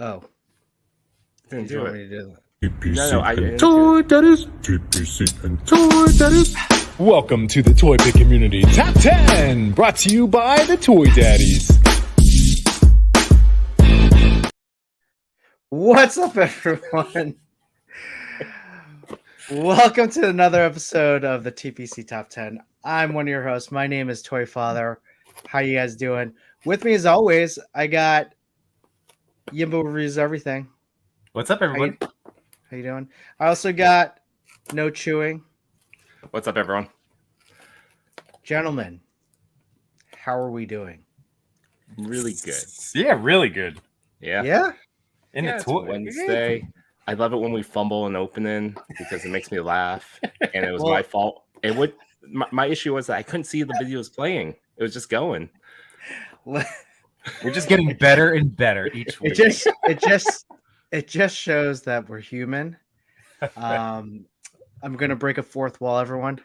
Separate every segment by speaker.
Speaker 1: Oh,
Speaker 2: Didn't
Speaker 1: you
Speaker 2: do
Speaker 1: want
Speaker 2: it.
Speaker 1: me to do that?
Speaker 2: No, I didn't.
Speaker 3: Toy Daddies, TPC and Toy Daddies. Welcome to the Toy Bit Community Top 10, brought to you by the Toy Daddies.
Speaker 1: What's up, everyone? Welcome to another episode of the TPC Top 10. I'm one of your hosts. My name is Toy Father. How you guys doing? With me, as always, I got Yimbo Reviews Everything.
Speaker 4: What's up, everyone?
Speaker 1: How you doing? I also got No Chewing.
Speaker 2: What's up, everyone?
Speaker 1: Gentlemen, how are we doing?
Speaker 2: Really good.
Speaker 4: Yeah, really good.
Speaker 2: Yeah.
Speaker 1: Yeah?
Speaker 2: It's Wednesday. I love it when we fumble an opening because it makes me laugh, and it was my fault. It would. My issue was that I couldn't see the videos playing. It was just going.
Speaker 4: We're just getting better and better each week.
Speaker 1: It just shows that we're human. I'm gonna break a fourth wall, everyone.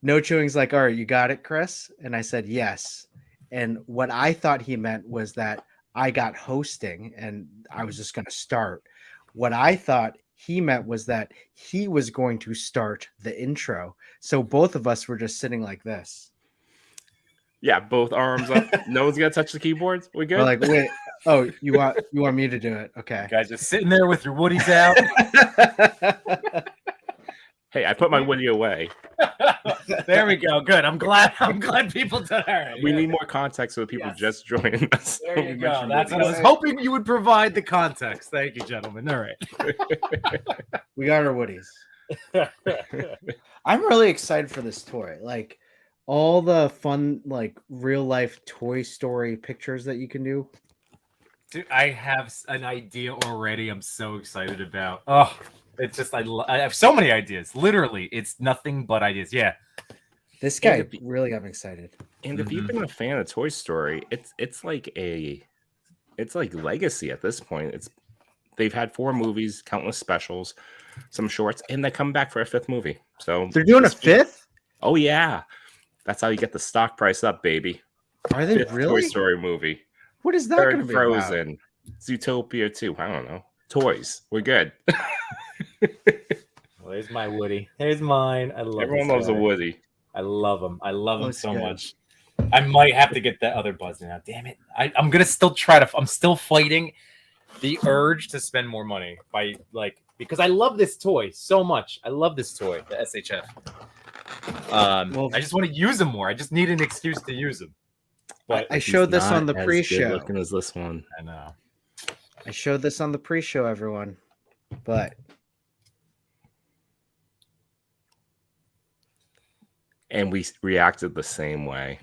Speaker 1: No Chewing's like, all right, you got it, Chris? And I said yes. And what I thought he meant was that I got hosting and I was just gonna start. What I thought he meant was that he was going to start the intro. So both of us were just sitting like this.
Speaker 2: Yeah, both arms up. No one's gonna touch the keyboards. We good?
Speaker 1: We're like, wait. Oh, you want me to do it? Okay.
Speaker 4: You guys just sitting there with your woodies out.
Speaker 2: Hey, I put my Woody away.
Speaker 4: There we go. Good. I'm glad people did all right.
Speaker 2: We need more context so people just join us.
Speaker 4: There you go. That's what I was hoping you would provide the context. Thank you, gentlemen. All right.
Speaker 1: We got our Woodies. I'm really excited for this toy. Like all the fun, like real life Toy Story pictures that you can do.
Speaker 4: Dude, I have an idea already. I'm so excited about. Oh, it's just I have so many ideas. Literally, it's nothing but ideas. Yeah.
Speaker 1: This guy really got me excited.
Speaker 2: And if you've been a fan of Toy Story, it's like legacy at this point. They've had 4 movies, countless specials, some shorts, and they come back for a 5th movie. So
Speaker 1: they're doing a 5th?
Speaker 2: Oh yeah. That's how you get the stock price up, baby.
Speaker 1: Are they
Speaker 2: 5th
Speaker 1: really?
Speaker 2: Toy Story movie.
Speaker 1: What is that going to be
Speaker 2: Frozen.
Speaker 1: about?
Speaker 2: Zootopia 2. I don't know. Toys. We're good.
Speaker 4: Well, there's my Woody. There's mine. I love.
Speaker 2: Everyone loves a Woody.
Speaker 4: I love him. I love him so
Speaker 1: good.
Speaker 4: much. I might have to get that other buzz now. Damn it! I'm gonna still try to. I'm still fighting the urge to spend more money because I love this toy so much. I love this toy, the SHF. I just want to use them more. I just need an excuse to use them. But
Speaker 1: I showed this on the pre-show.
Speaker 2: Looking as this one.
Speaker 4: I know.
Speaker 1: I showed this on the pre-show, everyone. But
Speaker 2: and we reacted the same way.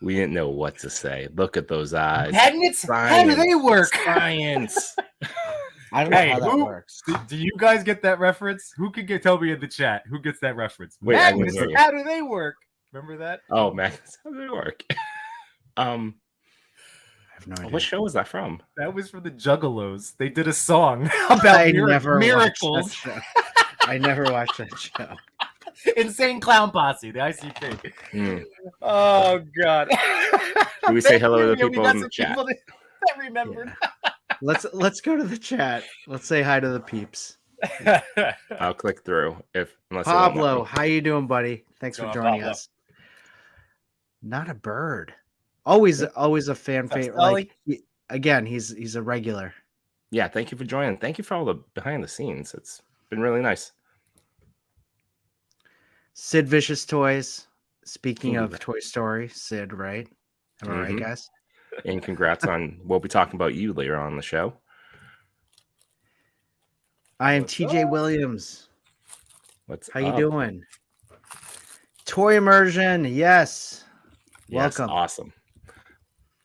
Speaker 2: We didn't know what to say. Look at those eyes.
Speaker 4: Magnets? How do they work?
Speaker 2: Science.
Speaker 1: I don't know how that works.
Speaker 4: Do you guys get that reference? Who could tell me in the chat? Who gets that reference?
Speaker 2: Wait,
Speaker 4: magnets, how do they work? Remember that?
Speaker 2: Oh, magnets. How do they work?
Speaker 1: I have no idea.
Speaker 2: What show was that from?
Speaker 4: That was from the Juggalos. They did a song about miracles.
Speaker 1: I never watched that show.
Speaker 4: Insane Clown Posse, the ICP. Oh God!
Speaker 2: Do we say hello to the people in the chat?
Speaker 4: I remembered.
Speaker 1: Yeah. Let's go to the chat. Let's say hi to the peeps.
Speaker 2: I'll click through unless
Speaker 1: Pablo, how you doing, buddy? Thanks for joining us. Not a bird. Always a fan favorite. Like again, he's a regular.
Speaker 2: Yeah, thank you for joining. Thank you for all the behind the scenes. It's been really nice.
Speaker 1: Sid Vicious Toys. Speaking of Toy Story, Sid, right? Am I right, guys?
Speaker 2: And congrats on we'll be talking about you later on in the show.
Speaker 1: I am TJ Williams.
Speaker 2: How
Speaker 1: you doing? Toy Immersion, yes. Welcome.
Speaker 2: Awesome.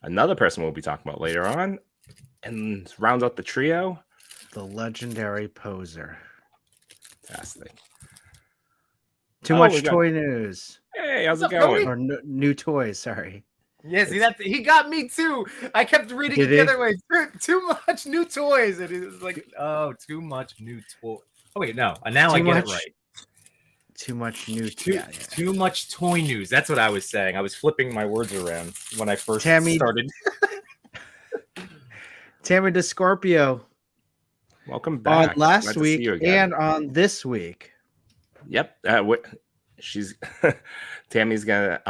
Speaker 2: Another person we'll be talking about later on, and rounds out the trio,
Speaker 1: the legendary Poser.
Speaker 2: Fantastic.
Speaker 1: Too much toy news.
Speaker 2: Hey, how's it going?
Speaker 1: Or new toys, sorry.
Speaker 4: Yeah, see he got me too. I kept reading it the other way. Too much new toys, and it was like, oh, too much new toy. Oh wait, no. Now I get it right.
Speaker 1: Too much new.
Speaker 4: Too much toy news. That's what I was saying. I was flipping my words around when I first started.
Speaker 1: Tammy DeScorpio
Speaker 2: Welcome back.
Speaker 1: on last
Speaker 2: Glad to see
Speaker 1: week
Speaker 2: you again.
Speaker 1: and on this week.
Speaker 2: Yep. She's Tammy's gonna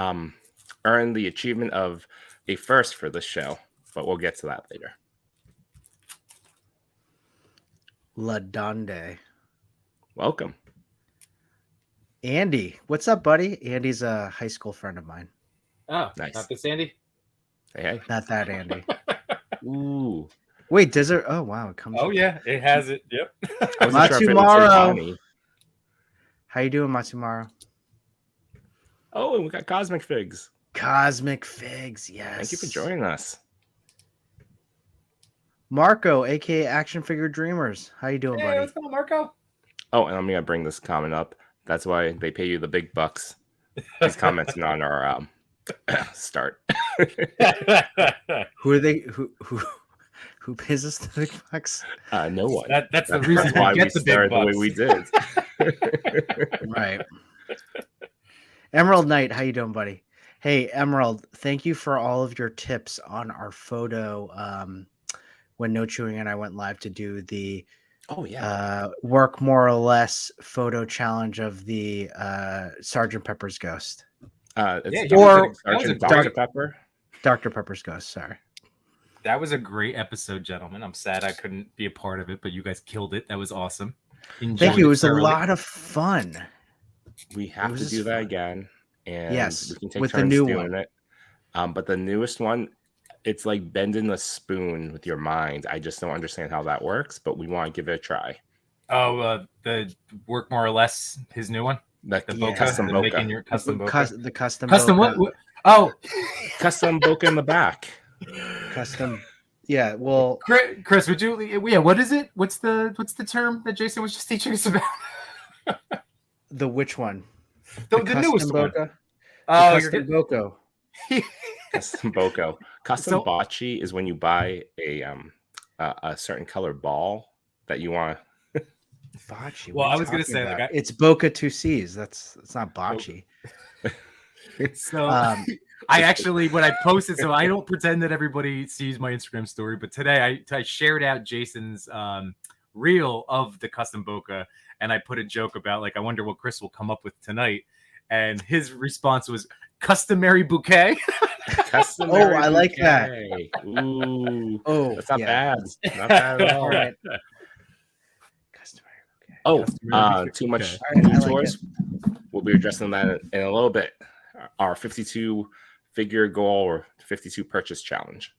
Speaker 2: earn the achievement of a first for this show, but we'll get to that later.
Speaker 1: La Donde.
Speaker 2: Welcome.
Speaker 1: Andy, what's up, buddy? Andy's a high school friend of mine.
Speaker 4: Oh,
Speaker 2: Nice.
Speaker 4: not this Andy.
Speaker 2: Hey.
Speaker 1: Not that Andy.
Speaker 2: Ooh.
Speaker 1: Wait, does it? Oh, wow. It comes.
Speaker 4: Oh yeah, it has it. Yep.
Speaker 2: I wasn't sure if it would say
Speaker 1: Matsumaro.
Speaker 2: Bonnie.
Speaker 1: How you doing, Matsumaro?
Speaker 2: Oh, and we got Cosmic Figs.
Speaker 1: Cosmic Figs, yes.
Speaker 2: Thank you for joining us.
Speaker 1: Marco, aka Action Figure Dreamers. How you doing,
Speaker 4: Hey,
Speaker 1: buddy?
Speaker 4: what's going on, Marco?
Speaker 2: Oh, and I'm gonna bring this comment up. That's why they pay you the big bucks. He's commenting on our start.
Speaker 1: Who are they? Who pays us the big bucks?
Speaker 2: No one.
Speaker 4: That's the reason
Speaker 2: why
Speaker 4: why
Speaker 2: we
Speaker 4: get the big
Speaker 2: started
Speaker 4: bucks.
Speaker 2: the way we did.
Speaker 1: Right. Emerald Knight, how you doing, buddy? Hey, Emerald, thank you for all of your tips on our photo. When No Chewing and I went live to do the work more or less photo challenge of the Sergeant Pepper's Ghost.
Speaker 2: It's
Speaker 1: or
Speaker 2: Sergeant Dr. Pepper.
Speaker 1: Dr. Pepper's Ghost, sorry.
Speaker 4: That was a great episode, gentlemen. I'm sad I couldn't be a part of it, but you guys killed it. That was awesome.
Speaker 1: Thank you. It was a lot of fun.
Speaker 2: We have to do that again, and
Speaker 1: yes,
Speaker 2: we can take
Speaker 1: with
Speaker 2: turns
Speaker 1: the new
Speaker 2: doing
Speaker 1: one.
Speaker 2: it. But the newest one, it's like bending a spoon with your mind. I just don't understand how that works, but we want to give it a try.
Speaker 4: Oh, the work more or less his new one.
Speaker 2: The
Speaker 4: Boca,
Speaker 2: custom
Speaker 4: the
Speaker 2: Boca.
Speaker 4: making your custom Boca.
Speaker 1: The custom
Speaker 4: Boca.
Speaker 1: what?
Speaker 4: Oh,
Speaker 2: custom Boca in the back.
Speaker 1: Custom. Yeah. Well,
Speaker 4: Chris, would you? Yeah. What is it? What's the term that Jason was just teaching us about?
Speaker 1: the which one?
Speaker 4: The newest
Speaker 1: Boca?
Speaker 4: one. Oh,
Speaker 1: custom Boca.
Speaker 2: Custom Boco. Custom bocce is when you buy a certain color ball that you want.
Speaker 1: Bocce.
Speaker 4: Well, I was gonna say like
Speaker 1: it's Boca 2Cs. It's not bocce.
Speaker 4: So I actually when I posted, so I don't pretend that everybody sees my Instagram story, but today I shared out Jason's reel of the custom Boca, and I put a joke about like I wonder what Chris will come up with tonight, and his response was customary bouquet.
Speaker 2: Customary
Speaker 1: I like that.
Speaker 2: Ooh, that's not
Speaker 1: yeah.
Speaker 2: bad. Not bad at all.
Speaker 1: Right.
Speaker 2: Too much
Speaker 1: Right,
Speaker 2: new
Speaker 1: like
Speaker 2: toys. We'll be addressing that in a little bit. Our 52 figure goal or 52 purchase challenge.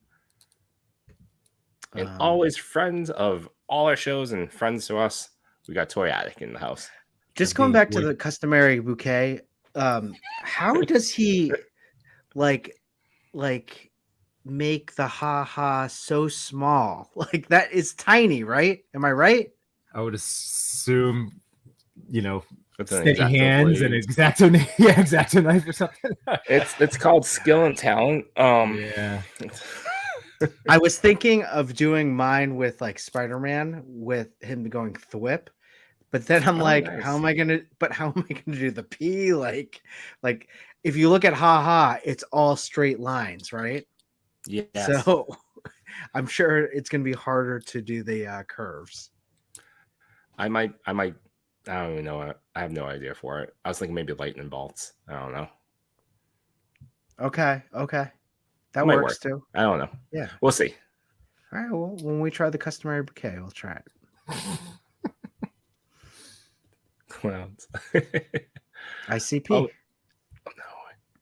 Speaker 2: And always friends of all our shows and friends to us. We got Toy Attic in the house.
Speaker 1: Just going back to the customary bouquet. How does he like make the ha so small? Like that is tiny, right? Am I right?
Speaker 4: I would assume,
Speaker 2: Steady
Speaker 4: hands and X-Acto knife or something.
Speaker 2: It's called skill and talent.
Speaker 4: Yeah.
Speaker 1: I was thinking of doing mine with like Spider-Man with him going thwip, but then I'm
Speaker 2: nice.
Speaker 1: how am I gonna do the P? Like if you look at it's all straight lines, right?
Speaker 2: Yes.
Speaker 1: So I'm sure it's gonna be harder to do the curves.
Speaker 2: I might. I don't even know. I have no idea for it. I was thinking maybe lightning bolts. I don't know.
Speaker 1: Okay. That works too.
Speaker 2: I don't know.
Speaker 1: Yeah.
Speaker 2: We'll see.
Speaker 1: All right. Well, when we try the customary bouquet, we'll try it.
Speaker 2: Clowns.
Speaker 1: ICP.
Speaker 2: Oh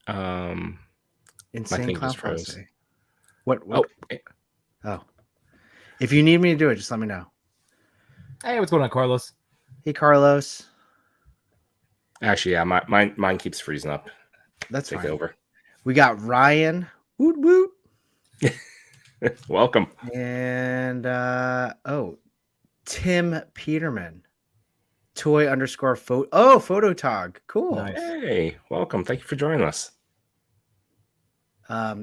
Speaker 2: no.
Speaker 1: Insane Clown
Speaker 2: froze.
Speaker 1: Policy. What?
Speaker 2: Oh.
Speaker 1: If you need me to do it, just let me know.
Speaker 4: Hey, what's going on, Carlos?
Speaker 1: Hey, Carlos.
Speaker 2: Actually, yeah, mine keeps freezing up.
Speaker 1: That's
Speaker 2: Take
Speaker 1: fine.
Speaker 2: it over.
Speaker 1: We got Ryan. Woot woot.
Speaker 2: Welcome.
Speaker 1: And Tim Peterman. Toy_photo. Oh, Phototog. Cool.
Speaker 4: Nice.
Speaker 2: Hey, welcome. Thank you for joining us.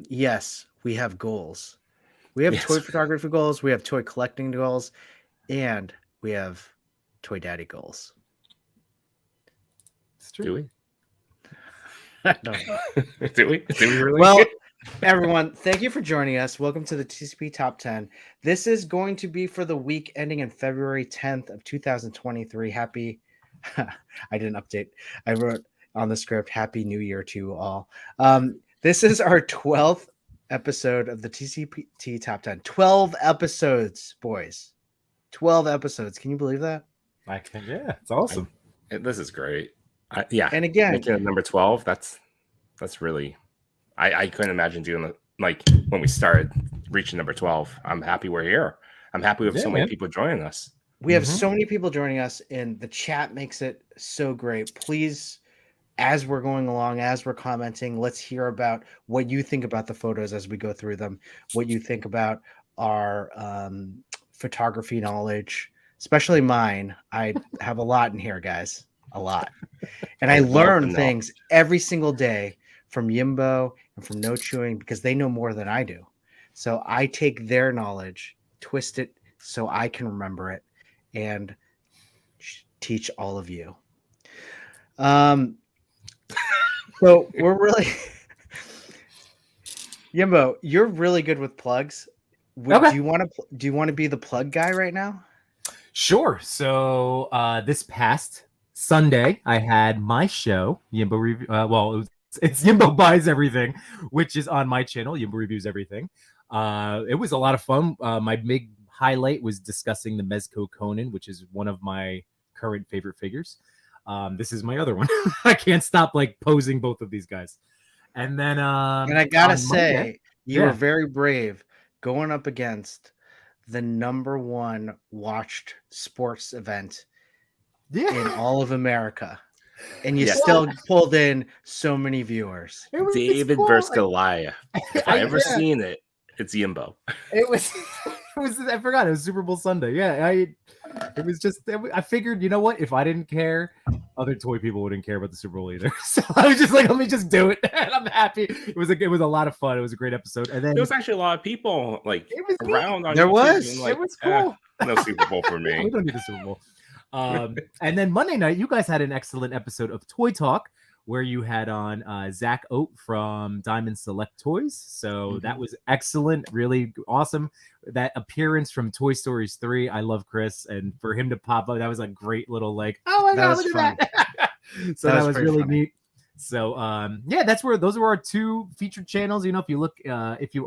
Speaker 1: Yes, we have goals. We have toy photography goals. We have toy collecting goals, and we have toy daddy goals.
Speaker 2: Do we?
Speaker 1: I don't know.
Speaker 2: Do we really?
Speaker 1: Well, Everyone, thank you for joining us. Welcome to the TCP Top 10. This is going to be for the week ending in February 10th of 2023. Happy, I didn't update. I wrote on the script, Happy New Year to all. This is our 12th episode of the TCP Top 10. 12 episodes, boys. 12 episodes. Can you believe that?
Speaker 4: I can, yeah, it's awesome.
Speaker 2: This is great. Yeah.
Speaker 1: And again,
Speaker 2: making it number 12, that's really, I couldn't imagine doing it like when we started reaching number 12. I'm happy we're here. I'm happy we have so many people joining us.
Speaker 1: We have so many people joining us, and the chat makes it so great. Please, as we're going along, as we're commenting, let's hear about what you think about the photos as we go through them, what you think about our photography knowledge, especially mine. I have a lot in here, guys, a lot. And I learn things every single day from Yimbo and from No Chewing because they know more than I do. So I take their knowledge, twist it so I can remember it, and teach all of you. So we're really Yimbo, you're really good with plugs.
Speaker 4: Okay.
Speaker 1: Do you want to be the plug guy right now?
Speaker 4: Sure. So this past Sunday, I had my show, Yimbo Review. It's Yimbo Buys Everything, which is on my channel, Yimbo Reviews Everything. It was a lot of fun. My big highlight was discussing the Mezco Conan, which is one of my current favorite figures. This is my other one. I can't stop like posing both of these guys. And then
Speaker 1: and I gotta say, you were very brave going up against the #1 watched sports event in all of America. And you still pulled in so many viewers.
Speaker 2: David versus Goliath. If I ever seen it, it's Yimbo.
Speaker 4: It was I forgot it was Super Bowl Sunday. Yeah, it was just I figured, you know what? If I didn't care, other toy people wouldn't care about the Super Bowl either. So I was just like, let me just do it. And I'm happy. It was a lot of fun. It was a great episode. And then
Speaker 2: there was actually a lot of people like around.
Speaker 1: There was.
Speaker 2: Like,
Speaker 4: it was cool.
Speaker 2: No Super Bowl for me.
Speaker 4: We don't need a Super Bowl. And then Monday night, you guys had an excellent episode of Toy Talk where you had on Zach Oat from Diamond Select Toys. So that was excellent, really awesome. That appearance from Toy Stories 3, I love Chris, and for him to pop up, that was a great little like, oh my god, look at that. So that was really neat. So yeah, those were our two featured channels. You know, if you look, if you're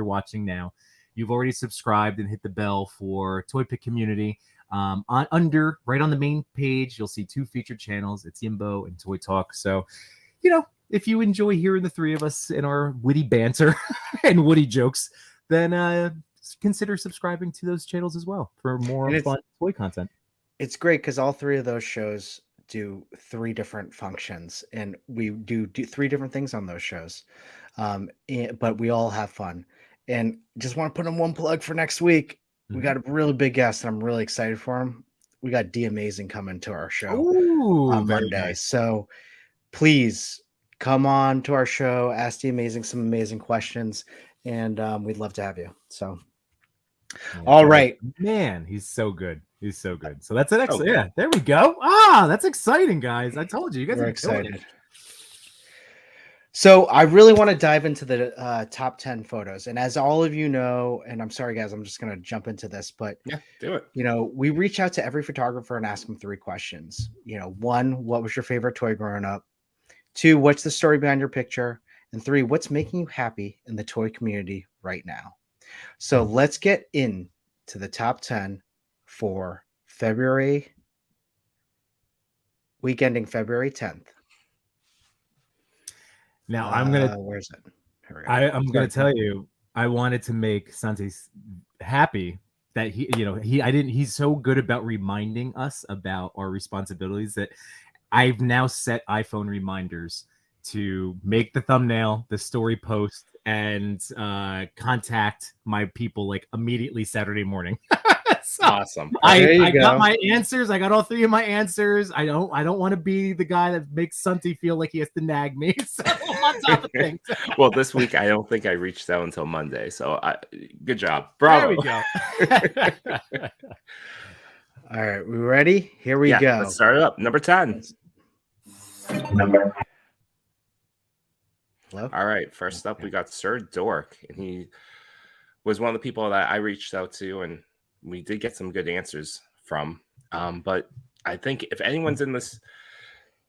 Speaker 4: watching now, you've already subscribed and hit the bell for Toy Pick Community. Right on the main page, you'll see two featured channels. It's Yimbo and Toy Talk. So, you know, if you enjoy hearing the three of us in our witty banter and witty jokes, then consider subscribing to those channels as well for more fun toy content.
Speaker 1: It's great because all three of those shows do three different functions, and we do three different things on those shows. But we all have fun. And just want to put in one plug for next week. We got a really big guest, and I'm really excited for him. We got D Amazing coming to our show on Monday. Nice. So please come on to our show, ask D Amazing some amazing questions, and we'd love to have you. So, all right.
Speaker 4: Man, he's so good. He's so good. So that's an excellent. Yeah, there we go. That's exciting, guys. I told you guys are excited.
Speaker 1: So I really want to dive into the top 10 photos. And as all of you know, and I'm sorry, guys, I'm just going to jump into this, but
Speaker 2: yeah, do it.
Speaker 1: You know, we reach out to every photographer and ask them 3 questions. You know, 1, what was your favorite toy growing up? 2, what's the story behind your picture? And 3, what's making you happy in the toy community right now? So let's get into the top 10 for February, week ending February 10th.
Speaker 4: Now I'm gonna.
Speaker 1: Where's it?
Speaker 4: I'm gonna tell you. I wanted to make Santi happy that he's so good about reminding us about our responsibilities that I've now set iPhone reminders to make the thumbnail, the story post, and contact my people like immediately Saturday morning.
Speaker 2: So awesome.
Speaker 4: I got my answers. I got all 3 of my answers. I don't want to be the guy that makes Santi feel like he has to nag me. So I'm on top of things.
Speaker 2: Well, this week I don't think I reached out until Monday. So good job. Bravo.
Speaker 4: There we go.
Speaker 1: All right, we ready? Here we go.
Speaker 2: Let's start it up. Number 10.
Speaker 1: Flo.
Speaker 2: All right. First up, we got SirDork, and he was one of the people that I reached out to, and we did get some good answers from. But I think if anyone's in this,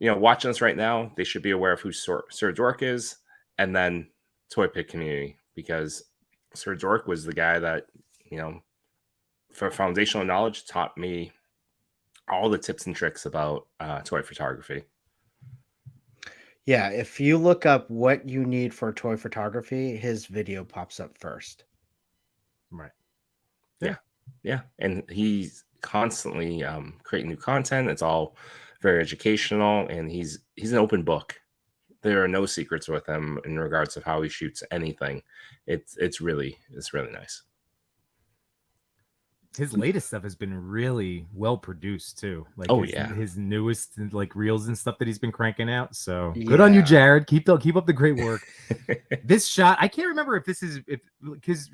Speaker 2: watching us right now, they should be aware of who SirDork is, and then Toy Pick community, because SirDork was the guy that, for foundational knowledge, taught me all the tips and tricks about toy photography.
Speaker 1: Yeah, if you look up what you need for toy photography, his video pops up first.
Speaker 4: Right.
Speaker 2: Yeah. And he's constantly creating new content. It's all very educational, and he's an open book. There are no secrets with him in regards to how he shoots anything. It's really nice.
Speaker 4: His latest stuff has been really well produced too. Like his newest like reels and stuff that he's been cranking out. So good on you, Jared. Keep up the great work. This shot, I can't remember if this is because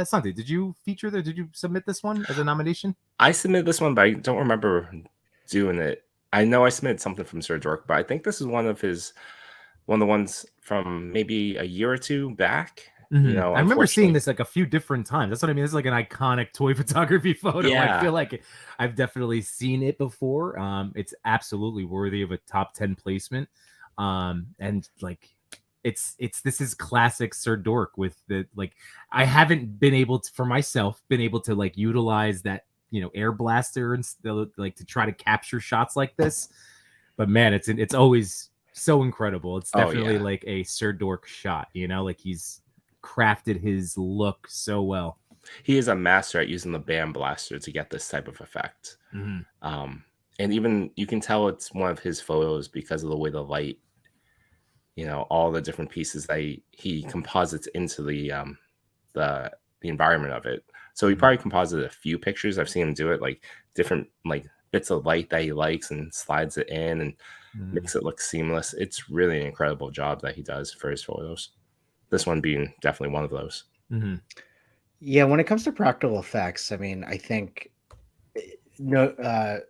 Speaker 4: Santi, did you feature did you submit this one as a nomination?
Speaker 2: I submitted this one, but I don't remember doing it. I know I submitted something from SirDork, but I think this is one of the ones from maybe a year or two back.
Speaker 4: Mm-hmm. I remember seeing this like a few different times. That's what I mean. It's like an iconic toy photography photo. Yeah. I feel like I've definitely seen it before. It's absolutely worthy of a top 10 placement. And like this is classic SirDork with the like I haven't been able to like utilize that air blaster and still like to try to capture shots like this. But man, it's always so incredible. It's definitely like a SirDork shot, like he's crafted his look so well.
Speaker 2: He is a master at using the band blaster to get this type of effect. Mm-hmm. And even you can tell it's one of his photos because of the way the light, all the different pieces that he composites into the environment of it. So he probably composited a few pictures. I've seen him do it, like different like bits of light that he likes and slides it in and makes it look seamless. It's really an incredible job that he does for his photos. This one being definitely one of those.
Speaker 1: Mm-hmm. Yeah, when it comes to practical effects, I mean, I think I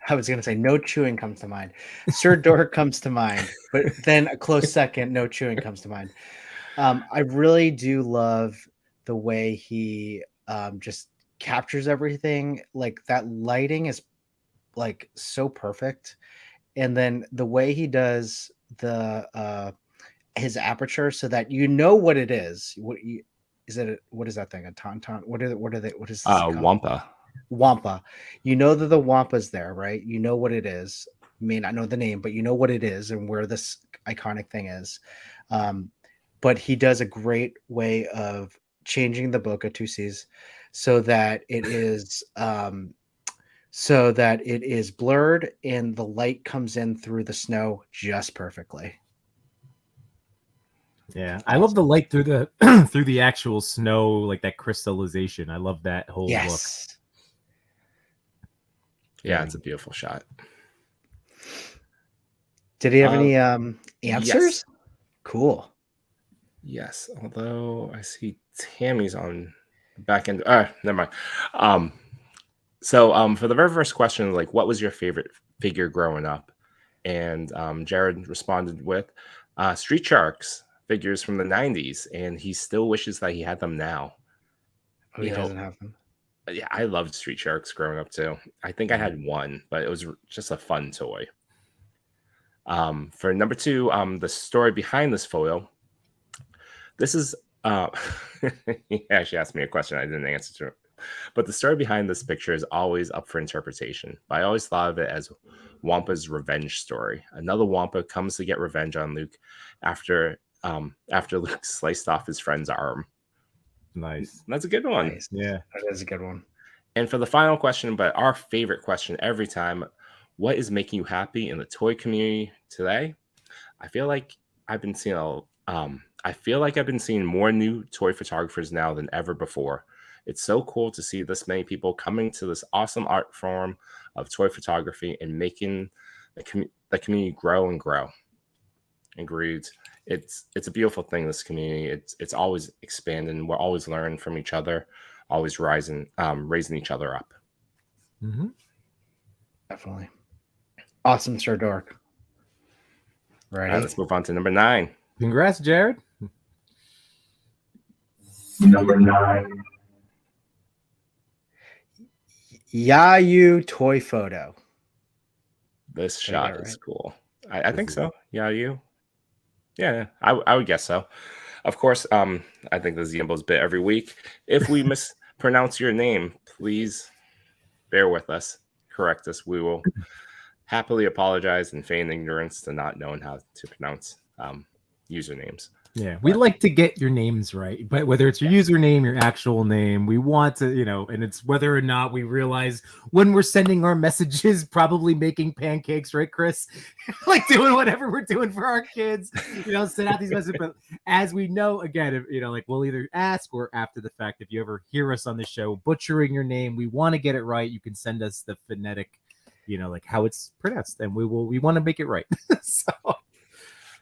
Speaker 1: was going to say no chewing comes to mind. SirDork comes to mind, but then a close second, no chewing comes to mind. I really do love the way he just captures everything. Like that lighting is like so perfect, and then the way he does his aperture so that what it is. What is that thing? A tauntaun? What are they? What is this?
Speaker 2: Wampa.
Speaker 1: Wampa. You know that the Wampa's there, right? You know what it is. You may not know the name, but you know what it is and where this iconic thing is. But he does a great way of changing the bokeh 2Cs so that it is blurred and the light comes in through the snow just perfectly.
Speaker 4: Yeah, I love the light through the through the actual snow, like that crystallization. I love that whole look.
Speaker 2: Yeah, it's a beautiful shot.
Speaker 1: Did he have any answers?
Speaker 2: Yes.
Speaker 1: Cool.
Speaker 2: Yes, although I see Tammy's on the back end. Never mind. So for the very first question, like, what was your favorite figure growing up? And Jared responded with Street Sharks figures from the 90s, and he still wishes that he had them now.
Speaker 1: Oh, he doesn't have them.
Speaker 2: Yeah, I loved Street Sharks growing up too. I think I had one, but it was just a fun toy. For number 2, the story behind this photo. This is he actually asked me a question I didn't answer to, but the story behind this picture is always up for interpretation. But I always thought of it as Wampa's revenge story. Another Wampa comes to get revenge on Luke after Luke sliced off his friend's arm.
Speaker 4: Nice.
Speaker 2: That's a good one.
Speaker 1: Nice. Yeah, that is a good one.
Speaker 2: And for the final question, but our favorite question every time, what is making you happy in the toy community today? I feel like I've been seeing more new toy photographers now than ever before. It's so cool to see this many people coming to this awesome art form of toy photography and making the community grow and grow. Agreed. It's a beautiful thing, this community. It's always expanding. We're always learning from each other, always raising each other up.
Speaker 4: Mm-hmm.
Speaker 1: Definitely. Awesome, SirDork.
Speaker 2: Right. All right, let's move on to number 9.
Speaker 4: Congrats, Jared.
Speaker 3: Number 9.
Speaker 1: Yayu toy photo.
Speaker 2: This
Speaker 1: Did I get
Speaker 2: shot
Speaker 1: it
Speaker 2: is
Speaker 1: right?
Speaker 2: cool. I think so. Yeah, you. Yeah, I would guess so. Of course, I think the Zimbos bit every week. If we mispronounce your name, please bear with us. Correct us. We will happily apologize and feign ignorance to not knowing how to pronounce usernames.
Speaker 4: Yeah, we like to get your names right, but whether it's your username, your actual name, we want to, and it's whether or not we realize when we're sending our messages, probably making pancakes, right, Chris? Like doing whatever we're doing for our kids, send out these messages. But as we know, again, like we'll either ask or after the fact, if you ever hear us on the show butchering your name, we want to get it right. You can send us the phonetic, like how it's pronounced, and we want to make it right. So.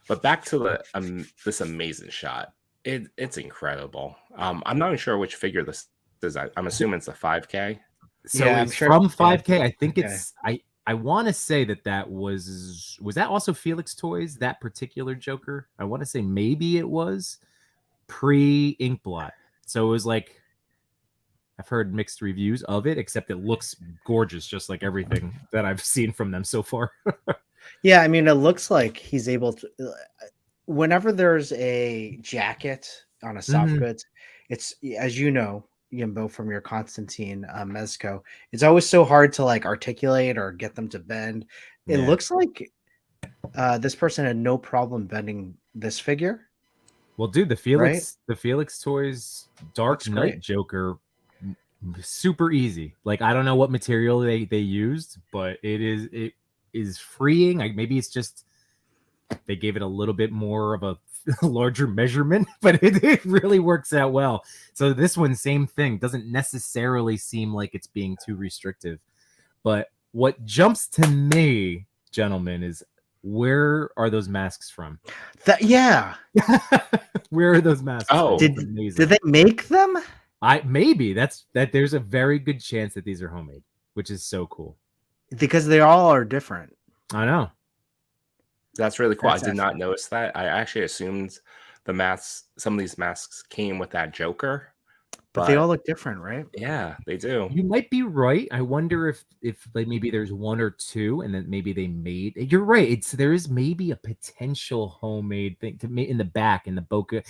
Speaker 2: But back to the this amazing shot. It's incredible. I'm not even sure which figure this is. I'm assuming it's a 5K.
Speaker 4: So
Speaker 1: Yeah,
Speaker 4: it's
Speaker 1: I'm sure.
Speaker 4: from 5K.
Speaker 1: Yeah,
Speaker 4: I think
Speaker 1: okay.
Speaker 4: it's I want to say that was that also Felix Toys, that particular Joker? I want to say maybe it was pre Inkblot. So it was like, I've heard mixed reviews of it, except it looks gorgeous, just like everything that I've seen from them so far.
Speaker 1: Yeah, I mean, it looks like he's able to. Whenever there's a jacket on a soft goods, it's, as you know, Yimbo, from your Constantine Mezco, it's always so hard to like articulate or get them to bend. It looks like this person had no problem bending this figure.
Speaker 4: Well, dude, the Felix Toys Dark Knight Joker, super easy. Like, I don't know what material they used, but it is freeing. Like, maybe it's just they gave it a little bit more of a larger measurement, but it really works out well. So this one, same thing, doesn't necessarily seem like it's being too restrictive. But what jumps to me, gentlemen, is where are those masks from? Where are those masks from?
Speaker 1: Did they make them?
Speaker 4: Maybe that there's a very good chance that these are homemade, which is so cool.
Speaker 1: Because they all are different.
Speaker 4: I know.
Speaker 2: That's really cool. I did not notice that. I actually assumed some of these masks came with that Joker.
Speaker 1: But they all look different, right?
Speaker 2: Yeah, they do.
Speaker 4: You might be right. I wonder if like maybe there's one or two, and then maybe they made. You're right. There is maybe a potential homemade thing in the back, in the bokeh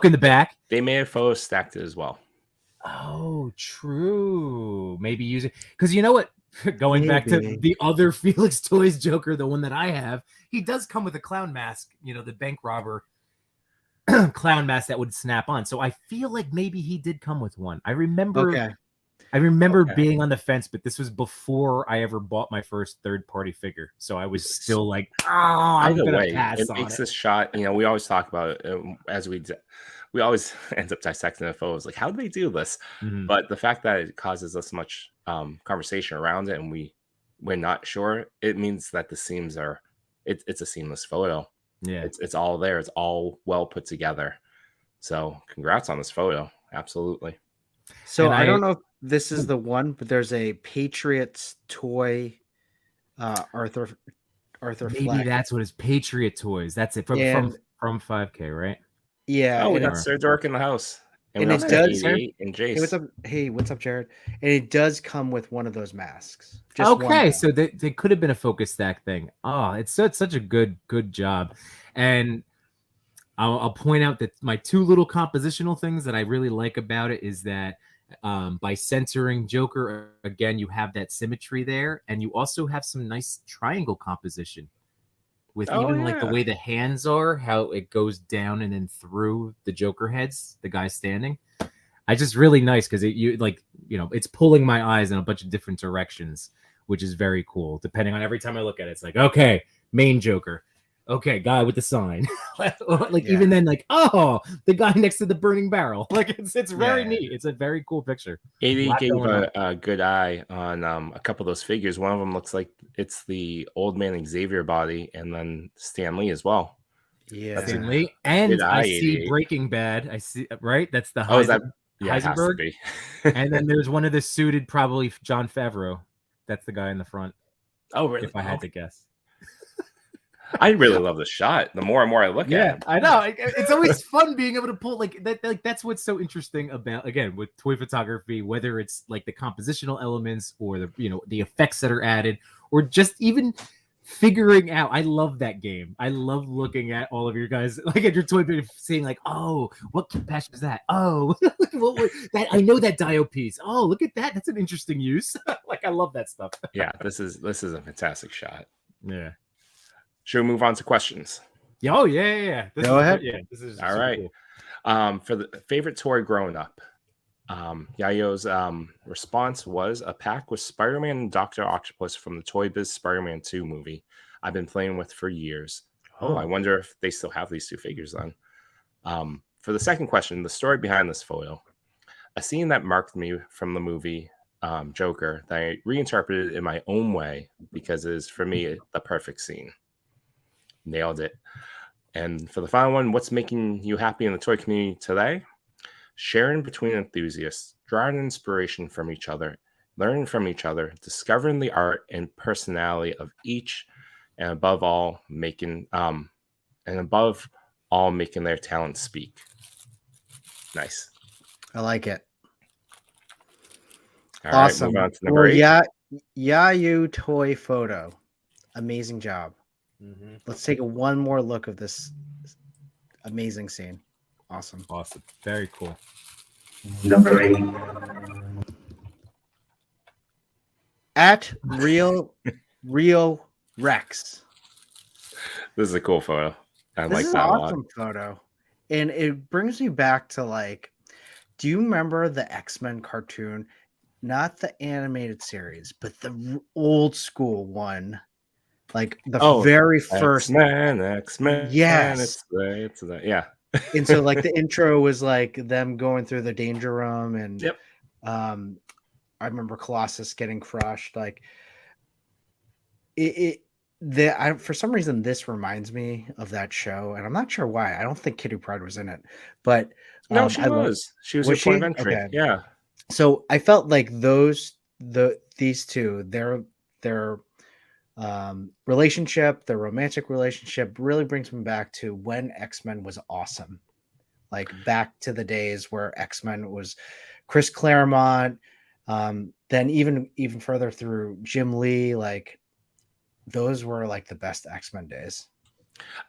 Speaker 4: in the back.
Speaker 2: They may have photo stacked it as well.
Speaker 4: Oh, true. Maybe using, because you know what? Going back to the other Felix Toys Joker, the one that I have, he does come with a clown mask. The bank robber clown mask that would snap on. So I feel like maybe he did come with one. I remember being on the fence, but this was before I ever bought my first third-party figure. So I was still like, I'm gonna pass
Speaker 2: it
Speaker 4: on
Speaker 2: makes
Speaker 4: it.
Speaker 2: this shot. We always talk about it as we always end up dissecting the photos. Like, how do they do this?
Speaker 4: Mm-hmm.
Speaker 2: But the fact that it causes us much conversation around it, and we're not sure, it means that the seams are. It's a seamless photo.
Speaker 4: Yeah,
Speaker 2: it's all there. It's all well put together. So congrats on this photo. Absolutely.
Speaker 1: So I don't know if this is the one, but there's a Patriots toy, Arthur
Speaker 4: maybe
Speaker 1: Fleck.
Speaker 4: that's what is Patriot Toys. That's it from 5K, right?
Speaker 1: Yeah.
Speaker 2: Oh, we got SirDork in the house.
Speaker 1: And it does.
Speaker 2: And Jace.
Speaker 1: Hey, what's up, Jared? And it does come with one of those masks.
Speaker 4: Just okay, so they could have been a focus stack thing. Oh, it's such a good job. And I'll point out that my two little compositional things that I really like about it is that by centering Joker, again, you have that symmetry there, and you also have some nice triangle composition with like the way the hands are, how it goes down and then through the Joker heads, the guy standing. Just really nice because it's pulling my eyes in a bunch of different directions, which is very cool. Depending on every time I look at it, it's like, okay, main Joker. Okay, guy with the sign. Even then, the guy next to the burning barrel. It's very neat. It's a very cool picture.
Speaker 2: 80 gave a good eye on a couple of those figures. One of them looks like it's the Old Man Xavier body, and then Stan Lee as well.
Speaker 1: Yeah,
Speaker 4: Stan Lee, and I see Breaking Bad. I see, right? That's the Heisenberg. And then there's one of the suited, probably John Favreau. That's the guy in the front.
Speaker 2: Oh, really?
Speaker 4: If I had to guess.
Speaker 2: I really love the shot. The more and more I look at it.
Speaker 4: I know. It's always fun being able to pull like that. Like that's what's so interesting about, again, with toy photography, whether it's like the compositional elements or the effects that are added, or just even figuring out. I love that game. I love looking at all of your guys, like at your toy bit, seeing like, oh, what patch was that? Oh, that I know that dio piece. Oh, look at that. That's an interesting use. Like I love that stuff.
Speaker 2: Yeah, this is a fantastic shot.
Speaker 4: Yeah.
Speaker 2: Should we move on to questions?
Speaker 4: Oh yeah.
Speaker 1: Go ahead.
Speaker 4: Yeah, this is
Speaker 2: All right.
Speaker 4: Cool.
Speaker 2: For the favorite toy growing up, Yayo's response was a pack with Spider-Man and Dr. Octopus from the Toy Biz Spider-Man 2 movie I've been playing with for years. Oh, I wonder if they still have these two figures then. For the second question, the story behind this foil, a scene that marked me from the movie Joker that I reinterpreted in my own way because it is, for me, the perfect scene. Nailed it. And for the final one, what's making you happy in the toy community today? Sharing between enthusiasts, drawing inspiration from each other, learning from each other, discovering the art and personality of each, and above all, making their talent speak. Nice.
Speaker 1: I like it.
Speaker 2: All
Speaker 1: awesome.
Speaker 2: Right, move on to number 8.
Speaker 1: Yayu toy photo. Amazing job.
Speaker 4: Mm-hmm.
Speaker 1: Let's take one more look of this amazing scene. Awesome.
Speaker 4: Very cool.
Speaker 5: Number 8.
Speaker 1: At real Rex.
Speaker 2: This is a cool photo. I like that a lot.
Speaker 1: Awesome photo. And it brings me back to like, do you remember the X-Men cartoon? Not the animated series, but the old school one. Like the very first
Speaker 2: X-Men.
Speaker 1: Yes.
Speaker 2: It's that. Yeah.
Speaker 1: And so like the intro was like them going through the danger room, and
Speaker 2: yep.
Speaker 1: I remember Colossus getting crushed. Like for some reason this reminds me of that show, and I'm not sure why. I don't think Kitty Pryde was in it, but
Speaker 2: no, she was. She was your point of entry. Okay. Yeah.
Speaker 1: So I felt like these two, their relationship, their romantic relationship really brings me back to when X-Men was awesome. Like back to the days where X-Men was Chris Claremont, then even further through Jim Lee. Like those were like the best X-Men days.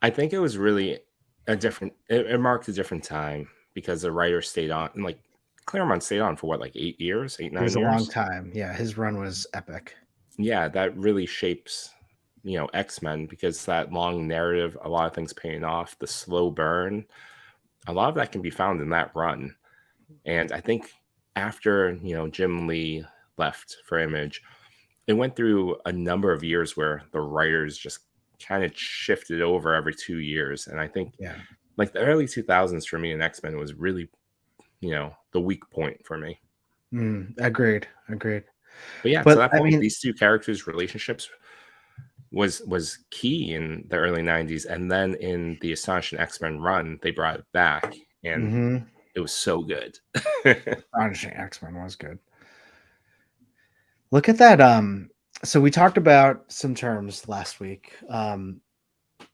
Speaker 2: I think it was really it marked a different time because the writer stayed on, and like Claremont stayed on for what, like 8 years, 8, 9 years?
Speaker 1: It was a long time. Yeah, his run was epic.
Speaker 2: Yeah, that really shapes, X-Men, because that long narrative, a lot of things paying off, the slow burn, a lot of that can be found in that run. And I think after, Jim Lee left for Image, it went through a number of years where the writers just kind of shifted over every 2 years. And I think like the early 2000s for me in X-Men was really, the weak point for me.
Speaker 1: Agreed.
Speaker 2: But yeah, to that point, these two characters' relationships was key in the early 90s. And then in the Astonishing X-Men run, they brought it back, and it was so good.
Speaker 1: Astonishing X-Men was good. Look at that. So we talked about some terms last week.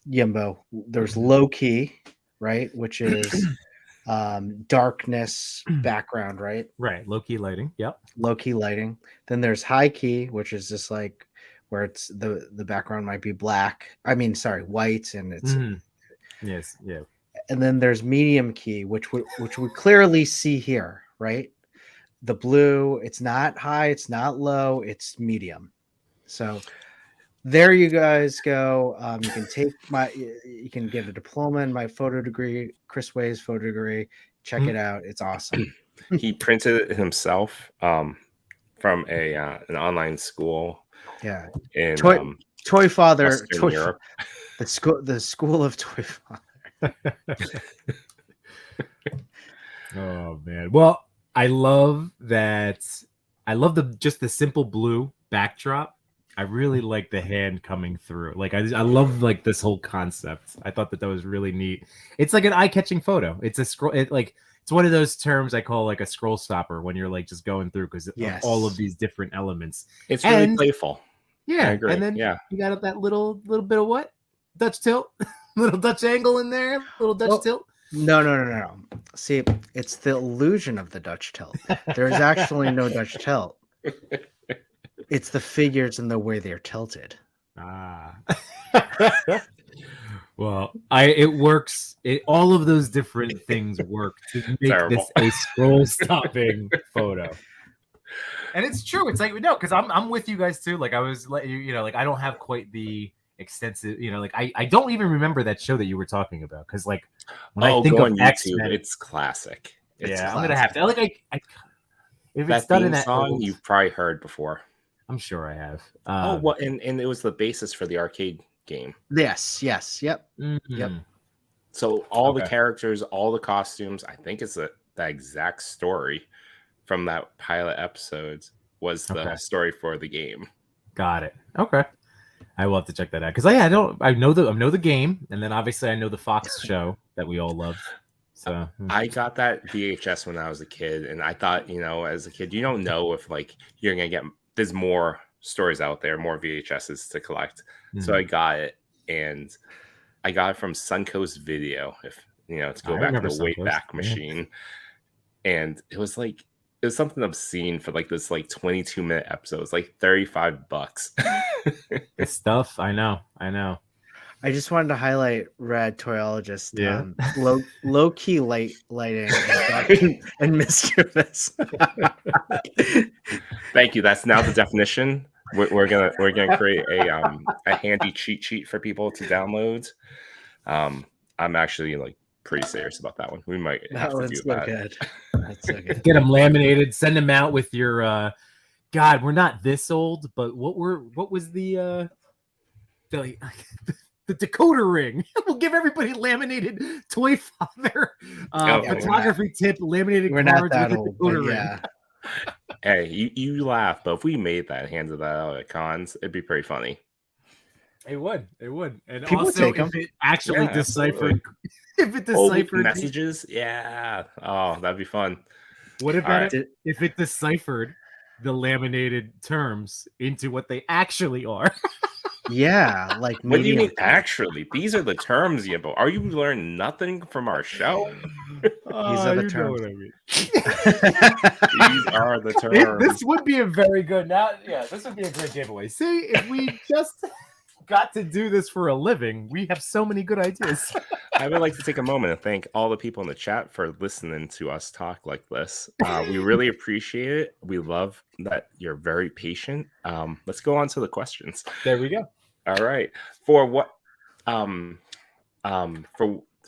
Speaker 1: Yimbo, there's low key, right? Which is darkness background, right?
Speaker 4: Right. Low key lighting. Yep.
Speaker 1: Low key lighting. Then there's high key, which is just like where it's the background might be white, and it's
Speaker 4: yes, yeah.
Speaker 1: And then there's medium key, which we clearly see here, right? The blue, it's not high, it's not low, it's medium. So there you guys go. You can get a diploma in my photo degree, Chris Way's photo degree. Check it out. It's awesome.
Speaker 2: He printed it himself from an online school.
Speaker 1: Yeah.
Speaker 2: In
Speaker 1: Toy Father,
Speaker 2: Europe.
Speaker 1: the school of Toy Father.
Speaker 4: Oh man. Well, I love that. I love the simple blue backdrop. I really like the hand coming through. Like I love like this whole concept. I thought that was really neat. It's like an eye-catching photo. It's a scroll. It's one of those terms I call like a scroll stopper when you're like just going through because of all of these different elements.
Speaker 2: It's really playful.
Speaker 4: Yeah,
Speaker 2: I agree.
Speaker 4: And then you got that little bit of what? Dutch tilt, little Dutch angle in there, little Dutch
Speaker 1: Well,
Speaker 4: tilt.
Speaker 1: No. See, it's the illusion of the Dutch tilt. There's actually no Dutch tilt. It's the figures and the way they're tilted.
Speaker 4: Ah. Well, it works. All of those different things work to make
Speaker 2: Terrible.
Speaker 4: this a scroll stopping photo. And it's true. It's like no, because I'm with you guys too. Like I was, like like I don't have quite the extensive, like I don't even remember that show that you were talking about. Because like when I think
Speaker 2: go
Speaker 4: of
Speaker 2: on
Speaker 4: X-Men,
Speaker 2: YouTube. It's classic. It's
Speaker 4: I'm
Speaker 2: classic.
Speaker 4: gonna have to. Like if
Speaker 2: That
Speaker 4: it's done in
Speaker 2: theme
Speaker 4: that
Speaker 2: song
Speaker 4: old,
Speaker 2: you've probably heard before.
Speaker 4: I'm sure I have.
Speaker 2: Oh, well, and it was the basis for the arcade game.
Speaker 1: Yes, yep. Yep.
Speaker 2: So all the
Speaker 4: Okay.
Speaker 2: characters, all the costumes, I think it's the exact story from that pilot episodes was the
Speaker 4: Okay.
Speaker 2: story for the game.
Speaker 4: Got it. Okay. I will have to check that out because I know the game, and then obviously I know the Fox show that we all loved. So
Speaker 2: I got that VHS when I was a kid, and I thought, as a kid, you don't know if like you're gonna get there's more stories out there, more VHSs to collect. So I got it, and I got it from Suncoast Video, if to go
Speaker 4: I
Speaker 2: back to
Speaker 4: remember
Speaker 2: the way
Speaker 4: Suncoast,
Speaker 2: back
Speaker 4: yeah.
Speaker 2: machine. And it was something obscene for like this like 22-minute episode. It was like $35.
Speaker 4: good stuff. I know.
Speaker 1: I just wanted to highlight Rad Toyologist.
Speaker 4: Yeah.
Speaker 1: Low key lighting and mischievous.
Speaker 2: Thank you. That's now the definition. We're gonna create a handy cheat sheet for people to download. I'm actually like pretty serious about that one. We might have to do that.
Speaker 1: Good. That's so good.
Speaker 4: Get them laminated. Send them out with your. God, we're not this old, but what was the decoder ring? We'll give everybody laminated Toy Father photography tip laminated
Speaker 1: We're
Speaker 4: cards
Speaker 1: not that
Speaker 4: with
Speaker 1: old,
Speaker 4: the decoder
Speaker 1: but
Speaker 4: ring.
Speaker 1: yeah.
Speaker 2: Hey, you laugh, but if we made that and handed that out at cons, it'd be pretty funny.
Speaker 4: It would, and
Speaker 1: People
Speaker 4: also
Speaker 1: take 'em.
Speaker 4: if it actually
Speaker 2: Yeah,
Speaker 4: deciphered, if it
Speaker 2: Old
Speaker 4: deciphered
Speaker 2: messages, yeah. Oh, that'd be fun.
Speaker 4: What
Speaker 2: All
Speaker 4: about
Speaker 2: right.
Speaker 4: if it deciphered the laminated terms into what they actually are?
Speaker 1: Yeah, like
Speaker 2: What do you
Speaker 1: medium.
Speaker 2: mean? Actually, these are the terms, Yimbo. Are you learning nothing from our show?
Speaker 1: These are the terms.
Speaker 4: What I mean.
Speaker 2: These are the terms.
Speaker 4: This would be a very good this would be a great giveaway. See, if we just got to do this for a living, we have so many good ideas.
Speaker 2: I would like to take a moment and thank all the people in the chat for listening to us talk like this. We really appreciate it. We love that you're very patient. Let's go on to the questions.
Speaker 4: There we go.
Speaker 2: All right. For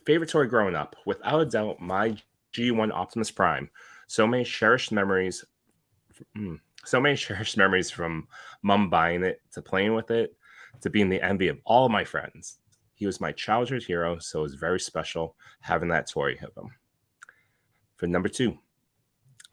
Speaker 2: favorite toy growing up, without a doubt, my G1 Optimus Prime. So many cherished memories from mom buying it, to playing with it, to being the envy of all of my friends. He was my childhood hero, so it was very special having that toy of him. For number 2,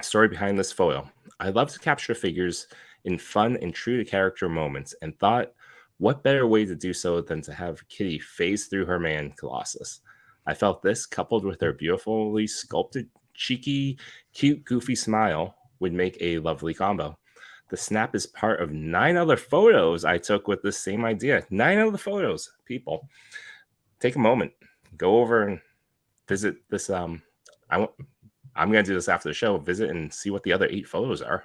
Speaker 2: story behind this photo. I love to capture figures in fun and true to character moments, and thought, what better way to do so than to have Kitty phase through her man, Colossus. I felt this, coupled with her beautifully sculpted, cheeky, cute, goofy smile, would make a lovely combo. The snap is part of 9 other photos I took with this same idea. 9 other photos, people. Take a moment, go over and visit this. I'm going to do this after the show. Visit and see what the other 8 photos are.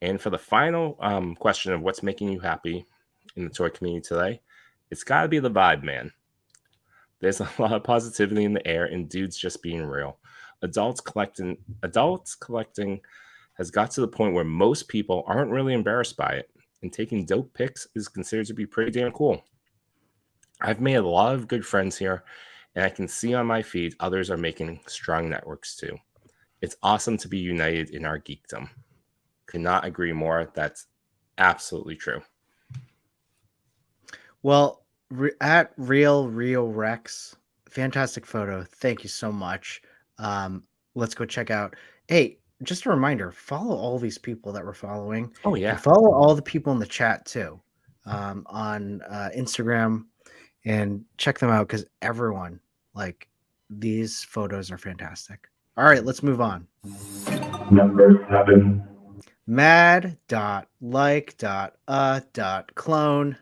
Speaker 2: And for the final question of what's making you happy in the toy community today, it's got to be the vibe, man. There's a lot of positivity in the air and dudes just being real. Adults collecting has got to the point where most people aren't really embarrassed by it, and taking dope pics is considered to be pretty damn cool. I've made a lot of good friends here, and I can see on my feed others are making strong networks too. It's awesome to be united in our geekdom. Could not agree more. That's absolutely true.
Speaker 1: Well, at Real Rex, fantastic photo. Thank you so much. Let's go check out. Hey, just a reminder, follow all these people that we're following.
Speaker 2: Oh, yeah.
Speaker 1: And follow all the people in the chat too, on Instagram, and check them out because everyone, like, these photos are fantastic. All right, let's move on.
Speaker 5: Number 7.
Speaker 1: Mad.like.clone.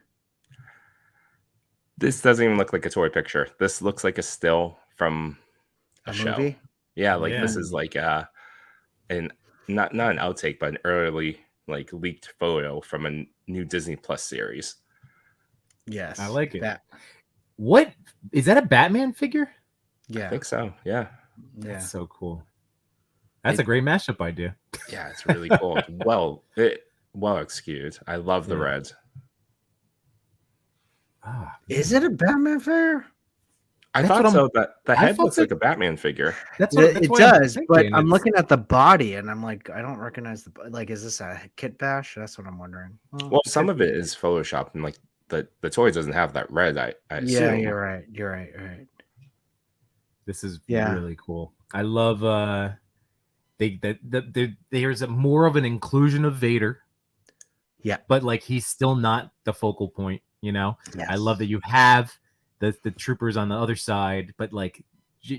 Speaker 2: This doesn't even look like a toy picture. This looks like a still from a show.
Speaker 1: movie.
Speaker 2: Yeah, like
Speaker 4: Yeah.
Speaker 2: this is like an not an outtake, but an early like leaked photo from a new Disney Plus series.
Speaker 1: Yes,
Speaker 4: I like it.
Speaker 1: That,
Speaker 4: What is that? A Batman figure?
Speaker 1: yeah,
Speaker 2: I think so. Yeah.
Speaker 1: yeah.
Speaker 4: That's so cool. That's a great mashup idea.
Speaker 2: Yeah, it's really cool. well executed. I love the
Speaker 4: Yeah.
Speaker 2: red.
Speaker 4: Ah,
Speaker 1: Is it a Batman figure?
Speaker 2: I
Speaker 4: That's
Speaker 2: thought
Speaker 4: what
Speaker 2: so. That the
Speaker 4: I
Speaker 2: head
Speaker 4: thought
Speaker 2: looks
Speaker 4: that-
Speaker 2: like a Batman figure.
Speaker 4: that's
Speaker 1: It
Speaker 4: why I'm
Speaker 1: does, but
Speaker 4: thinking.
Speaker 1: I'm
Speaker 4: It's-
Speaker 1: looking at the body and I'm like, I don't recognize the like. Is this a kit bash? That's what I'm wondering.
Speaker 2: Well, some of it is photoshopped, and like the toy doesn't have that red. I
Speaker 1: yeah,
Speaker 2: assume.
Speaker 1: you're right. You're right. You're right.
Speaker 4: This is
Speaker 1: Yeah.
Speaker 4: really cool. I love there's more of an inclusion of Vader.
Speaker 1: Yeah.
Speaker 4: But like he's still not the focal point, you know?
Speaker 1: Yes.
Speaker 4: I love that you have the troopers on the other side, but like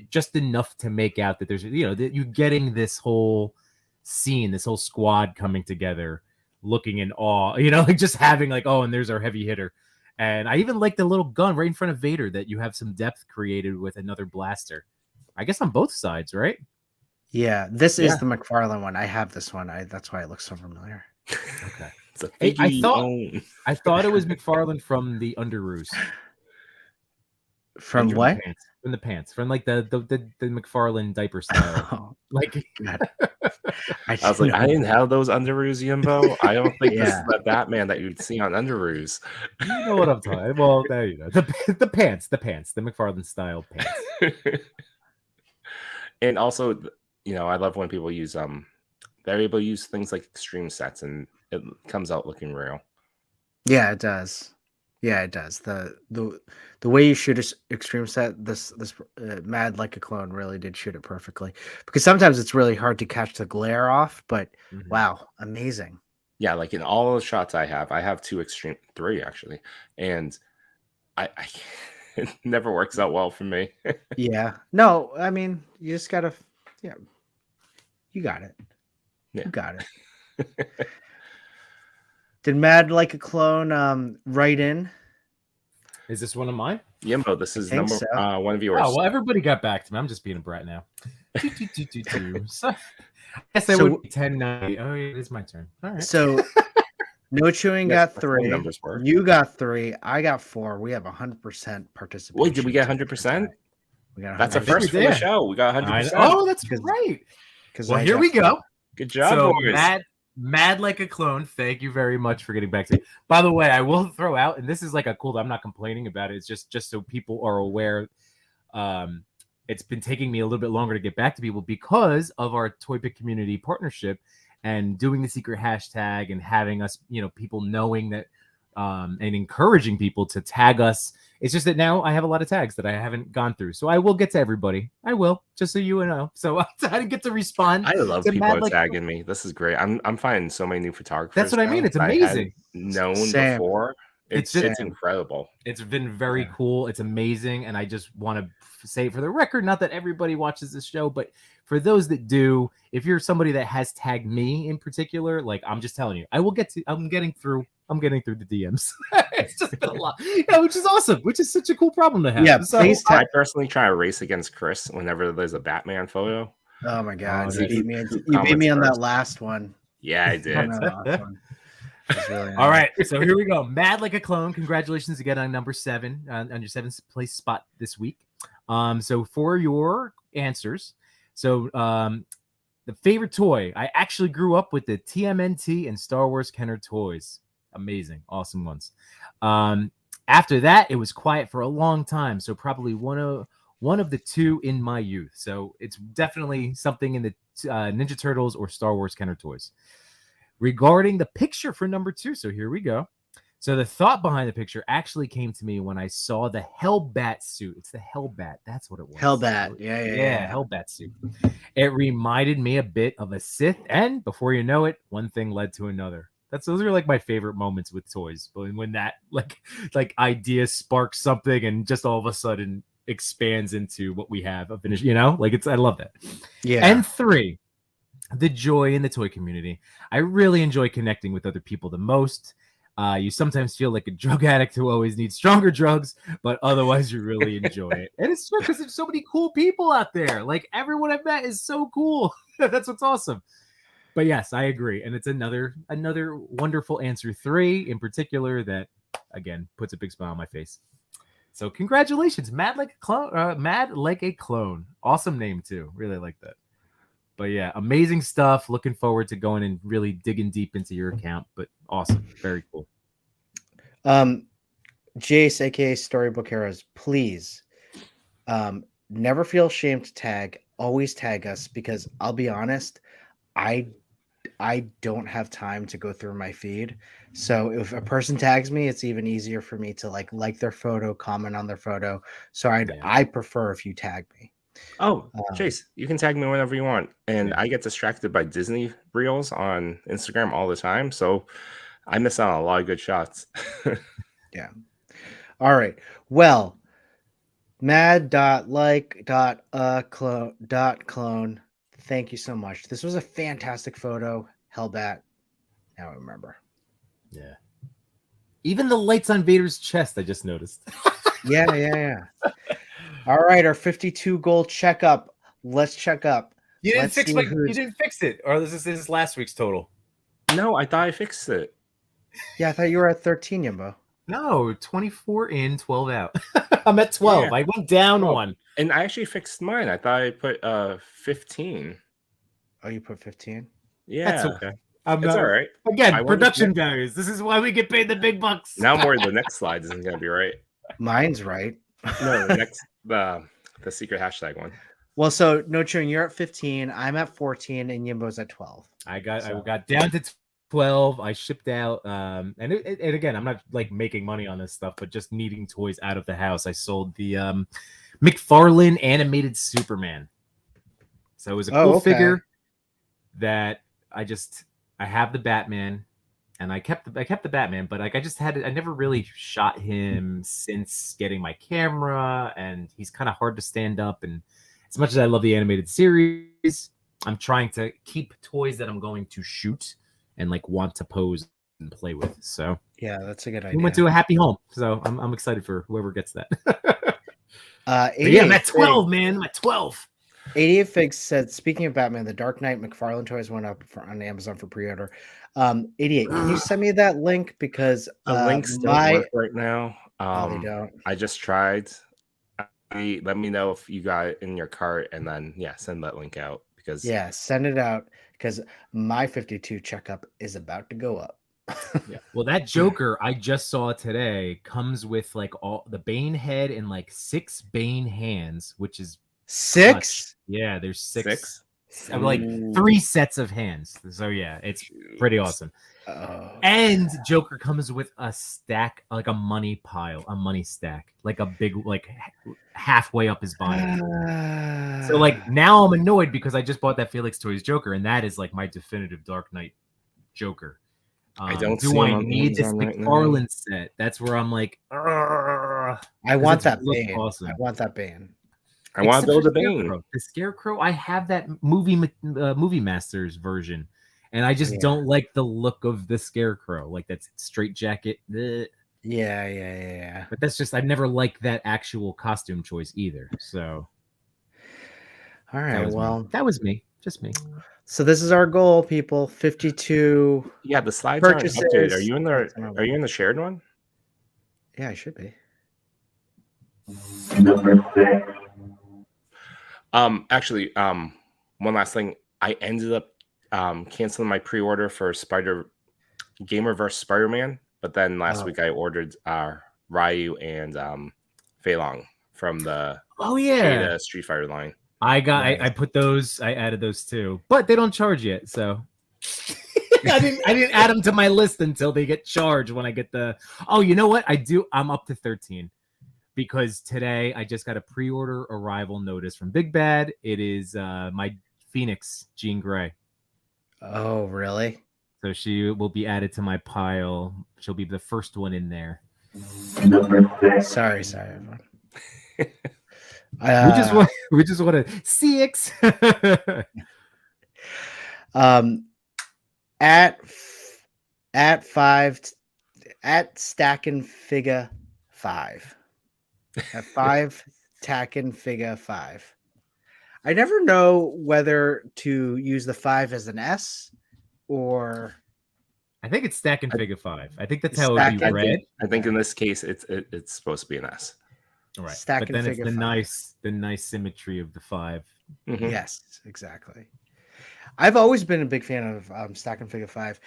Speaker 4: just enough to make out that there's that you're getting this whole scene, this whole squad coming together, looking in awe, like just having like, oh, and there's our heavy hitter. And I even like the little gun right in front of Vader that you have some depth created with another blaster. I guess on both sides, right?
Speaker 1: Yeah, this is
Speaker 4: Yeah.
Speaker 1: the McFarlane one. I have this one. That's why it looks so familiar.
Speaker 4: Okay.
Speaker 2: It's a
Speaker 4: Hey, I
Speaker 2: figgy
Speaker 4: thought-
Speaker 2: own.
Speaker 4: I thought it was McFarlane from the Underoos.
Speaker 1: From
Speaker 4: Like,
Speaker 1: what?
Speaker 4: From the pants. From like the McFarlane diaper style.
Speaker 1: Oh,
Speaker 4: Like
Speaker 1: God.
Speaker 2: I was like, I didn't have those Underoos, Yimbo. I don't think this is
Speaker 1: Yeah.
Speaker 2: the Batman that you'd see on Underoos.
Speaker 4: you know what I'm talking. Well, there you go. The pants, the McFarlane style pants.
Speaker 2: And also, I love when people use they're able to use things like extreme sets, and it comes out looking real.
Speaker 1: Yeah, it does. Yeah, it does. The way you shoot a extreme set, this Mad Like a Clone really did shoot it perfectly. Because sometimes it's really hard to catch the glare off, but
Speaker 4: Mhm.
Speaker 1: wow, amazing.
Speaker 2: Yeah, like in all the shots I have three actually, and I it never works out well for me.
Speaker 1: Yeah. No, I mean, you just gotta, yeah, you got it.
Speaker 2: Yeah.
Speaker 1: You got it. Did Mad Like a Clone write in?
Speaker 4: Is this one of mine?
Speaker 2: Yimbo, this is
Speaker 1: think
Speaker 2: number
Speaker 1: so.
Speaker 2: one of yours.
Speaker 4: Oh, well, everybody got back to me. I'm just being a brat now. So, I guess that
Speaker 1: So-
Speaker 4: would be 1090. Oh, yeah, it's my turn. All right.
Speaker 1: So, No Chewing
Speaker 2: Yes,
Speaker 1: got
Speaker 2: the phone
Speaker 1: 3.
Speaker 2: numbers were.
Speaker 1: You got 3. I got 4. We have 100% participation.
Speaker 2: Wait, did we get 100%?
Speaker 1: We got 100%.
Speaker 2: That's a
Speaker 4: I think we
Speaker 2: first for the
Speaker 4: did.
Speaker 2: show. We got 100%.
Speaker 4: Oh, that's
Speaker 1: Because-
Speaker 4: right.
Speaker 1: Because
Speaker 4: Well, here we go.
Speaker 2: Good job,
Speaker 4: So
Speaker 2: boys.
Speaker 4: mad like a clone. Thank you very much for getting back to me. By the way, I will throw out, and this is like a cool. I'm not complaining about it. It's just so people are aware. It's been taking me a little bit longer to get back to people because of our Toy Pick community partnership and doing the secret hashtag and having us, people knowing that and encouraging people to tag us. It's just that now I have a lot of tags that I haven't gone through. So I will get to everybody. I will, just so you know. So I didn't get to respond.
Speaker 2: I love
Speaker 4: to
Speaker 2: people
Speaker 4: Mad
Speaker 2: are
Speaker 4: Like-
Speaker 2: tagging me. This is great. I'm finding so many new photographers.
Speaker 4: That's what I
Speaker 2: now
Speaker 4: mean. It's
Speaker 2: that I hadn't
Speaker 4: amazing.
Speaker 2: known
Speaker 1: Same.
Speaker 2: before. It's
Speaker 4: It's
Speaker 2: incredible.
Speaker 4: It's been very cool. It's amazing. And I just want to say for the record, not that everybody watches this show, but for those that do, if you're somebody that has tagged me in particular, like I'm just telling you, I'm getting through the DMs. It's just been a lot, which is awesome, which is such a cool problem to have.
Speaker 1: Yeah,
Speaker 4: So,
Speaker 1: please
Speaker 2: I
Speaker 1: tag.
Speaker 2: personally try to race against Chris whenever there's a Batman photo.
Speaker 1: Oh my God.
Speaker 4: Oh,
Speaker 1: you beat me,
Speaker 2: who
Speaker 1: you beat me on
Speaker 2: comments
Speaker 1: that
Speaker 2: first?
Speaker 1: last one.
Speaker 2: Yeah, I
Speaker 1: On
Speaker 2: did.
Speaker 1: that last one. It was really
Speaker 4: all
Speaker 1: nice.
Speaker 4: right, so here we go. Mad Like a Clone. Congratulations again on number 7, on your 7th place spot this week. So for your answers, so the favorite toy, I actually grew up with the TMNT and Star Wars Kenner toys. Amazing, awesome ones. After that, it was quiet for a long time. So probably one of the two in my youth. So it's definitely something in the Ninja Turtles or Star Wars Kenner toys. Regarding the picture for number 2, so here we go. So the thought behind the picture actually came to me when I saw the Hellbat suit. It's the Hellbat. That's what it was.
Speaker 1: Hellbat. Yeah.
Speaker 4: Hellbat suit. It reminded me a bit of a Sith, and before you know it, one thing led to another. Those are like my favorite moments with toys. But when that like idea sparks something and just all of a sudden expands into what we have a finish, I love that.
Speaker 1: Yeah.
Speaker 4: And 3, the joy in the toy community. I really enjoy connecting with other people the most. You sometimes feel like a drug addict who always needs stronger drugs, but otherwise you really enjoy it. And it's true because there's so many cool people out there. Like everyone I've met is so cool. That's what's awesome. But yes, I agree. And it's another wonderful answer 3 in particular that, again, puts a big smile on my face. So congratulations, Mad Like a Clone. Awesome name too. Really like that. But yeah, amazing stuff. Looking forward to going and really digging deep into your account. But awesome. Very cool.
Speaker 1: Jace, aka Storybook Heroes, please never feel ashamed to tag. Always tag us, because I'll be honest, I don't have time to go through my feed. So if a person tags me, it's even easier for me to like their photo, comment on their photo. So I prefer if you tag me.
Speaker 2: Oh, Chase, you can tag me whenever you want. And I get distracted by Disney reels on Instagram all the time. So I miss out on a lot of good shots.
Speaker 1: Yeah. All right. Well, mad.like.clone. Thank you so much. This was a fantastic photo. Hellbat. Now I remember.
Speaker 4: Yeah. Even the lights on Vader's chest, I just noticed.
Speaker 1: Yeah. All right, our 52 goal checkup. Let's check up.
Speaker 4: You didn't fix it, or this is last week's total.
Speaker 2: No, I thought I fixed it.
Speaker 1: Yeah, I thought you were at 13, Yimbo.
Speaker 4: No, 24 in, 12 out. I'm at 12. Yeah. I went down one.
Speaker 2: And I actually fixed mine. I thought I put 15.
Speaker 1: Oh, you put 15?
Speaker 2: Yeah.
Speaker 4: That's okay.
Speaker 2: It's all right.
Speaker 4: Again, production values. This is why we get paid the big bucks.
Speaker 2: Now I'm worried the next slide isn't going to be right.
Speaker 1: Mine's right.
Speaker 2: No, the next the secret hashtag one.
Speaker 1: Well, so No Chewing, you're at 15. I'm at 14, and Yimbo's at 12.
Speaker 4: I got down to 12. I shipped out. And again, I'm not like making money on this stuff, but just needing toys out of the house. I sold the McFarlane animated Superman. So it was a cool figure that I have the Batman. And I kept the Batman, but like I never really shot him since getting my camera, and he's kind of hard to stand up. And as much as I love the animated series, I'm trying to keep toys that I'm going to shoot and like want to pose and play with. So
Speaker 1: yeah, that's a good idea.
Speaker 4: We went to a happy home, so I'm excited for whoever gets that.
Speaker 1: Yeah,
Speaker 4: I'm at 12, man. I'm at 12.
Speaker 1: 88 Figs said, speaking of Batman, the Dark Knight McFarlane toys went up on Amazon for pre-order. 88, can you send me that link? Because
Speaker 2: the links don't work right now.
Speaker 1: They don't.
Speaker 2: I just tried. Let me know if you got it in your cart, and then send that link out. Because
Speaker 1: send it out, because my 52 checkup is about to go up.
Speaker 4: Well, that Joker I just saw today comes with like all the Bane head and like 6 Bane hands, which is
Speaker 1: 6.
Speaker 4: Clutch. Yeah, there's 6. Like 3 sets of hands. So yeah, it's pretty awesome. And Joker comes with a stack, like a money stack, like a big, like halfway up his body. So like now I'm annoyed because I just bought that Felix Toys Joker, and that is like my definitive Dark Knight Joker.
Speaker 2: I don't
Speaker 4: need this McFarlane set? That's where I'm like,
Speaker 1: I want that Bane. Awesome. I want that Bane.
Speaker 2: I want to build a Bane.
Speaker 4: The Scarecrow, I have that movie Masters version, and I just don't like the look of the Scarecrow, like that straight jacket.
Speaker 1: Yeah.
Speaker 4: But that's just, I've never liked that actual costume choice either. So,
Speaker 1: all right,
Speaker 4: that was me, just me.
Speaker 1: So this is our goal, people. 52.
Speaker 2: Yeah, the slides aren't updated. Are you in the shared one?
Speaker 1: Yeah, I should be.
Speaker 5: Number 6.
Speaker 2: Actually, one last thing. I ended up canceling my pre-order for Gamer vs. Spider-Man, but then last week I ordered Ryu and Fei Long from the Beta Street Fighter line.
Speaker 4: I put those. I added those too, but they don't charge yet. So I didn't add them to my list until they get charged when I get the. Oh, you know what? I do. I'm up to 13 because today I just got a pre-order arrival notice from Big Bad. It is my Phoenix Jean Grey.
Speaker 1: Oh, really?
Speaker 4: So she will be added to my pile. She'll be the first one in there.
Speaker 5: Number 6.
Speaker 1: Sorry, everyone.
Speaker 4: We just want to CX.
Speaker 1: At 5 At Stackin' Figure 5. At 5, Tackin' Figure 5. I never know whether to use the 5 as an S or
Speaker 4: I think it's Stacking Figure 5. I think that's how it would be
Speaker 1: Stacking-
Speaker 4: read.
Speaker 2: I think in this case it's supposed to be an S.
Speaker 4: All right.
Speaker 1: Stacking
Speaker 4: But then it's
Speaker 1: Figure
Speaker 4: the
Speaker 1: 5.
Speaker 4: nice symmetry of the 5.
Speaker 2: Mhm.
Speaker 1: Yes, exactly. I've always been a big fan of Stacking Figure 5.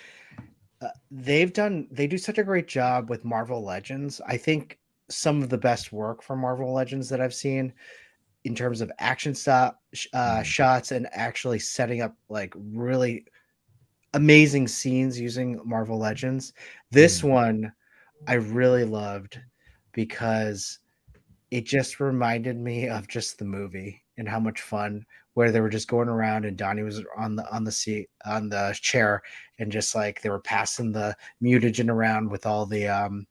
Speaker 1: They do such a great job with Marvel Legends. I think some of the best work from Marvel Legends that I've seen in terms of action shots and actually setting up like really amazing scenes using Marvel Legends. This one I really loved because it just reminded me of just the movie and how much fun where they were just going around and Donnie was on the seat on the chair and just like they were passing the mutagen around with all the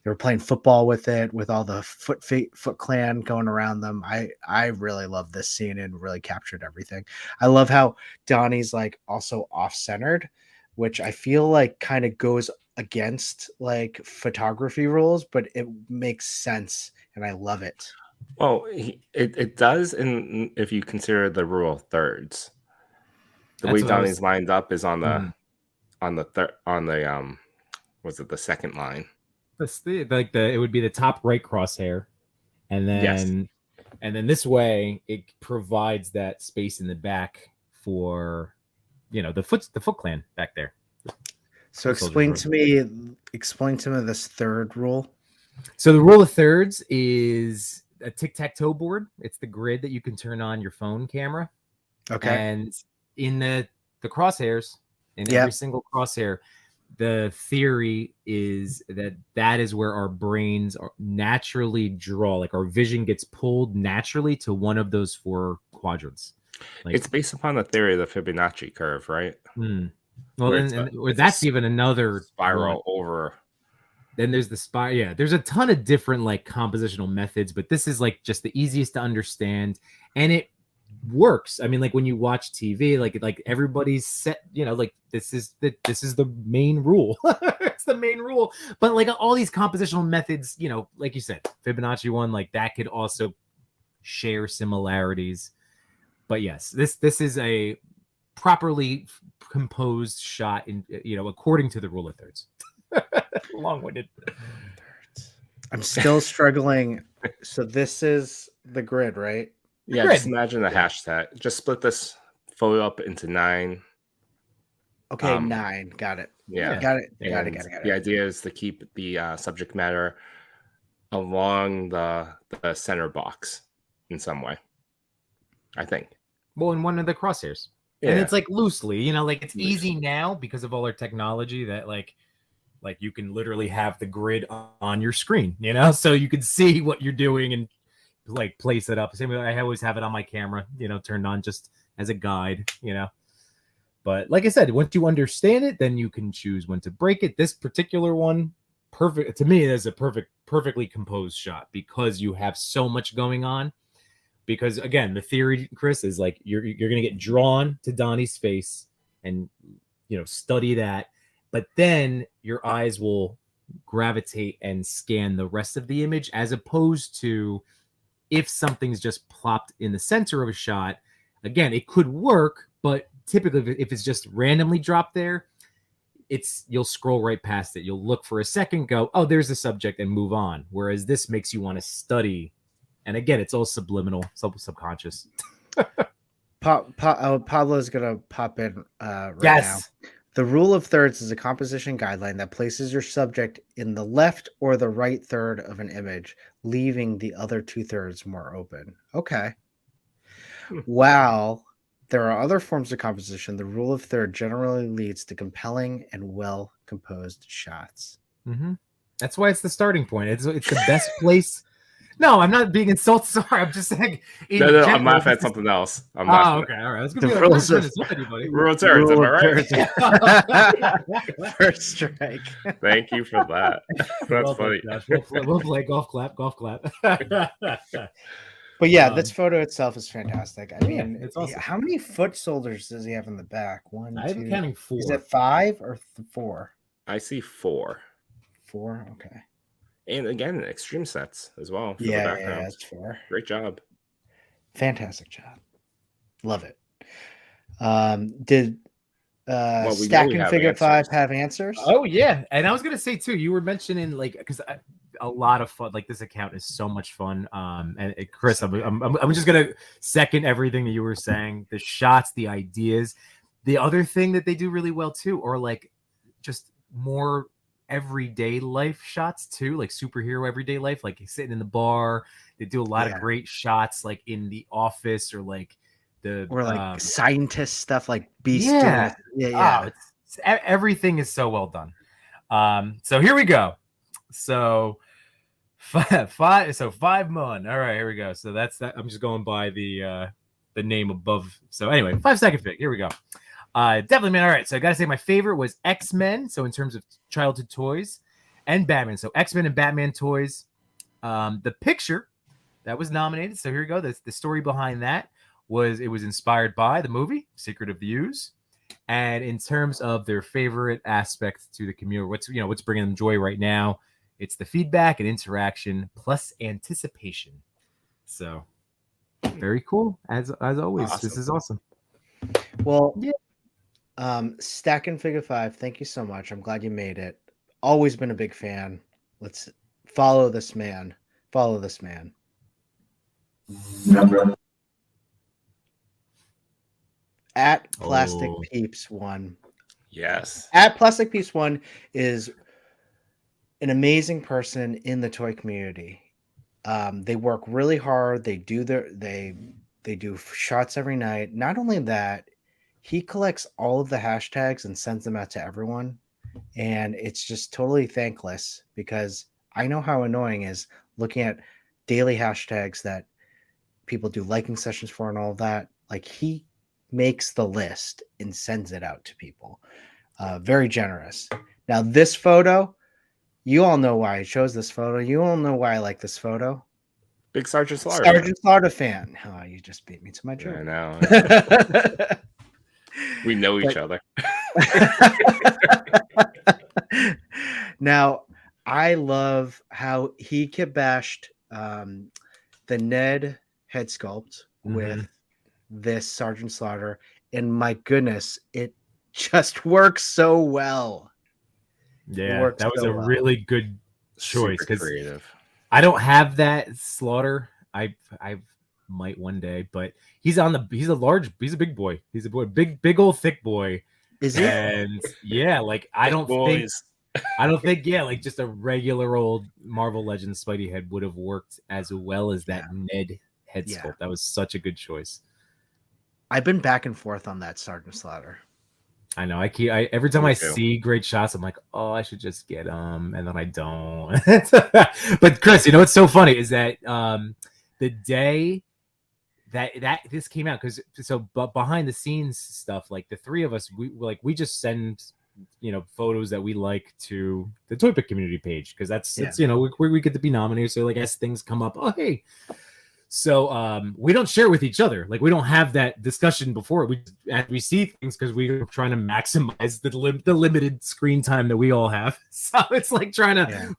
Speaker 1: they were playing football with it with all the Foot Clan going around them. I really love this scene and really captured everything. I love how Donnie's like also off-centered, which I feel like kind of goes against like photography rules, but it makes sense and I love it.
Speaker 2: Well, it does, and if you consider the rule of thirds, the
Speaker 4: That's
Speaker 2: way
Speaker 4: what I was-
Speaker 2: Donnie's lined up is on the
Speaker 4: Mhm.
Speaker 2: was it the second line?
Speaker 4: It would be the top right crosshair, and then this way it provides that space in the back for the Foot Clan back there.
Speaker 1: So explain to me this third rule.
Speaker 4: So the rule of thirds is a tic-tac-toe board. It's the grid that you can turn on your phone camera.
Speaker 1: Okay.
Speaker 4: And in the crosshairs, in
Speaker 1: Yep.
Speaker 4: every single crosshair, the theory is that is where our brains naturally draw, like our vision gets pulled naturally to one of those 4 quadrants. Like,
Speaker 2: It's based upon the theory of the Fibonacci curve, right?
Speaker 4: well,
Speaker 2: Where
Speaker 4: that's even another
Speaker 2: spiral
Speaker 4: one.
Speaker 2: over.
Speaker 4: Then there's the spiral. Yeah, there's a ton of different like compositional methods, but this is like just the easiest to understand, and it works. I mean, like when you watch TV, like everybody's set, like this is the main rule. It's the main rule. But like all these compositional methods, like you said, Fibonacci one, like that could also share similarities. But yes, this is a properly composed shot in according to the rule of thirds. Long-winded.
Speaker 1: I'm still struggling. So this is the grid, right?
Speaker 2: Yeah,
Speaker 4: Grid.
Speaker 2: just imagine a hashtag. Just split this photo up into 9.
Speaker 1: Okay, 9. Got it.
Speaker 2: Yeah.
Speaker 1: Got it.
Speaker 2: And the idea is to keep the subject matter along the center box in some way, I think.
Speaker 4: Well, in one of the crosshairs.
Speaker 2: Yeah.
Speaker 4: And it's like loosely, like it's
Speaker 2: Loosely.
Speaker 4: easy now because of all our technology that like you can literally have the grid on your screen, so you can see what you're doing and like place it up. Same way I always have it on my camera, turned on just as a guide, But like I said, once you understand it, then you can choose when to break it. This particular one, perfect to me, is a perfectly composed shot because you have so much going on. Because again, the theory, Chris, is like you're gonna get drawn to Donnie's face and study that, but then your eyes will gravitate and scan the rest of the image, as opposed to if something's just plopped in the center of a shot. Again, it could work, but typically if it's just randomly dropped there, you'll scroll right past it. You'll look for a second, go, oh, there's the subject, and move on. Whereas this makes you want to study. And again, it's all subliminal, subconscious.
Speaker 1: Pablo's gonna pop in right now. The rule of thirds is a composition guideline that places your subject in the left or the right third of an image, leaving the other 2/3 more open. Okay. While there are other forms of composition, the rule of third generally leads to compelling and well-composed shots.
Speaker 4: Mm-hmm. That's why it's the starting point. It's the best place. No, I'm not being insulted. Sorry, I'm just saying.
Speaker 2: No, I'm laughing at something else. I'm
Speaker 4: Oh, okay, all right. I was gonna be like, I'm not trying to insult anybody.
Speaker 2: Rural turns, am I right?
Speaker 1: First strike.
Speaker 2: Thank you for that. That's
Speaker 4: Well
Speaker 2: funny.
Speaker 4: done, Josh. We'll play golf clap.
Speaker 1: But yeah, this photo itself is fantastic. I mean,
Speaker 4: it's awesome.
Speaker 1: How many foot soldiers does he have in the back? 1,
Speaker 4: I'm
Speaker 1: 2.
Speaker 4: counting 4.
Speaker 1: Is it 5 or 4?
Speaker 2: I see 4.
Speaker 1: 4. Okay.
Speaker 2: And again, extreme sets as well for the
Speaker 1: Yeah,
Speaker 2: background.
Speaker 1: that's fair.
Speaker 2: Great job.
Speaker 1: Fantastic job. Love it. Did
Speaker 2: Well, we know
Speaker 1: Stack
Speaker 2: we
Speaker 1: and
Speaker 2: have
Speaker 1: Figure 5
Speaker 2: answers.
Speaker 1: have answers?
Speaker 4: Oh yeah, and I was gonna say too. You were mentioning like because a lot of fun. Like this account is so much fun. And Chris, I'm just gonna second everything that you were saying. The shots, the ideas. The other thing that they do really well too, or like just more everyday life shots too, like superhero everyday life, like sitting in the bar. They do a lot of great shots, like in the office or like the
Speaker 1: or like scientist stuff, like Beast doing
Speaker 4: yeah,
Speaker 1: it. Yeah.
Speaker 4: everything is so well done. So here we go. So five mon. All right, here we go. So that's that. I'm just going by the name above. So anyway, 5 second fig. Here we go. Definitely, man. All right. So I gotta say my favorite was X-Men. So in terms of childhood toys, and Batman. So X-Men and Batman toys. The picture that was nominated. So here we go. The story behind that was inspired by the movie Secret of the Ooze. And in terms of their favorite aspect to the community, what's bringing them joy right now, it's the feedback and interaction plus anticipation. So very cool as always.
Speaker 2: Awesome.
Speaker 4: This is awesome.
Speaker 1: Well, Stack and Figure 5, thank you so much. I'm glad you made it. Always been a big fan. Let's follow this man. Follow this man.
Speaker 5: Number
Speaker 1: At Plastic Peeps 1.
Speaker 2: Yes.
Speaker 1: At Plastic Peeps 1 is an amazing person in the toy community. They work really hard. They do they do shots every night. Not only that, he collects all of the hashtags and sends them out to everyone. And it's just totally thankless because I know how annoying is looking at daily hashtags that people do liking sessions for and all of that. Like he makes the list and sends it out to people. Very generous. Now this photo, you all know why I chose this photo. You all know why I like this photo.
Speaker 2: Big Sergeant Slaughter.
Speaker 1: Sergeant Slaughter fan. Oh, you just beat me to my joke.
Speaker 2: I know. We know each other.
Speaker 1: Now, I love how he kibashed the Ned head sculpt with this Sergeant Slaughter, and my goodness, it just works so well.
Speaker 4: Yeah, that was a really good choice
Speaker 2: because creative.
Speaker 4: I don't have that Slaughter. I might one day, but he's a big boy. He's a boy, big old thick boy.
Speaker 1: Is he?
Speaker 4: And yeah, like I don't think like just a regular old Marvel Legends Spidey head would have worked as well as that Ned head sculpt. That was such a good choice.
Speaker 1: I've been back and forth on that Sergeant Slaughter.
Speaker 4: I know. Every time I see great shots, I'm like, oh, I should just get them, and then I don't. But Chris, you know what's so funny is that the day that this came out, but behind the scenes stuff, like the three of us, we just send photos that we like to the Toy Pick community page because that's we get to be nominated. So like as things come up, oh hey. So we don't share with each other. Like we don't have that discussion before we see things because we're trying to maximize the limited screen time that we all have. So it's like trying to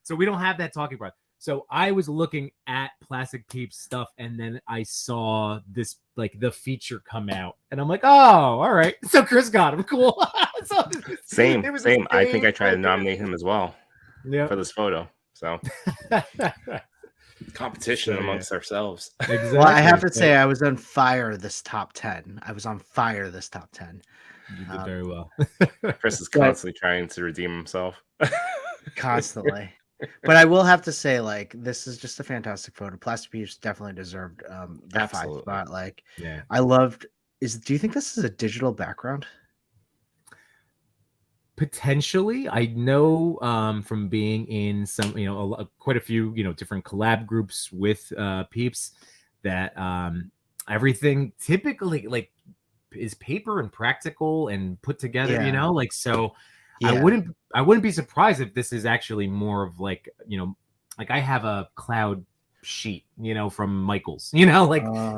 Speaker 4: So we don't have that talking about. So I was looking at Plastic Peeps stuff, and then I saw this like the feature come out, and I'm like, oh, all right. So Chris got him, cool. So
Speaker 2: same. I think I tried to nominate him as well for this photo. So. Competition amongst ourselves.
Speaker 4: Exactly.
Speaker 1: Well, I have to say, I was on fire this top 10.
Speaker 4: You did very well.
Speaker 2: Chris is constantly trying to redeem himself.
Speaker 1: Constantly. But I will have to say, like, this is just a fantastic photo. Plastic Peeps definitely deserved the 5 spot. Like, I loved. Do you think this is a digital background?
Speaker 4: Potentially, I know from being in some, quite a few, different collab groups with Peeps that everything typically like is paper and practical and put together, so. Yeah. I wouldn't be surprised if this is actually more of like, like I have a cloud sheet, from Michaels,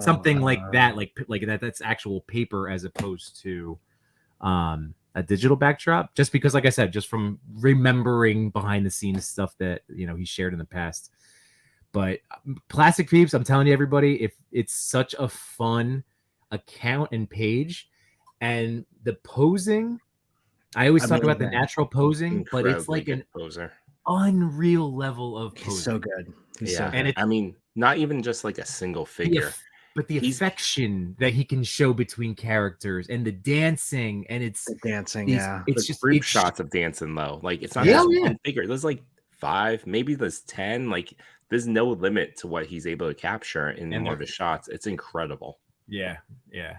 Speaker 4: something like that, like that. That's actual paper as opposed to a digital backdrop, just because, like I said, just from remembering behind the scenes stuff that he shared in the past. But Plastic Peeps, I'm telling you, everybody, if it's such a fun account and page, and the posing, I always talk about the natural posing, but it's like an
Speaker 2: poser.
Speaker 4: Unreal level of posing.
Speaker 1: He's so good. He's so
Speaker 2: good. I mean, not even just like a single figure.
Speaker 4: But the affection that he can show between characters and the dancing, and it's
Speaker 1: the dancing,
Speaker 2: it's just group shots of dancing though. Like it's not just one figure. There's like 5, maybe there's 10. Like there's no limit to what he's able to capture in one of his shots. It's incredible.
Speaker 4: Yeah.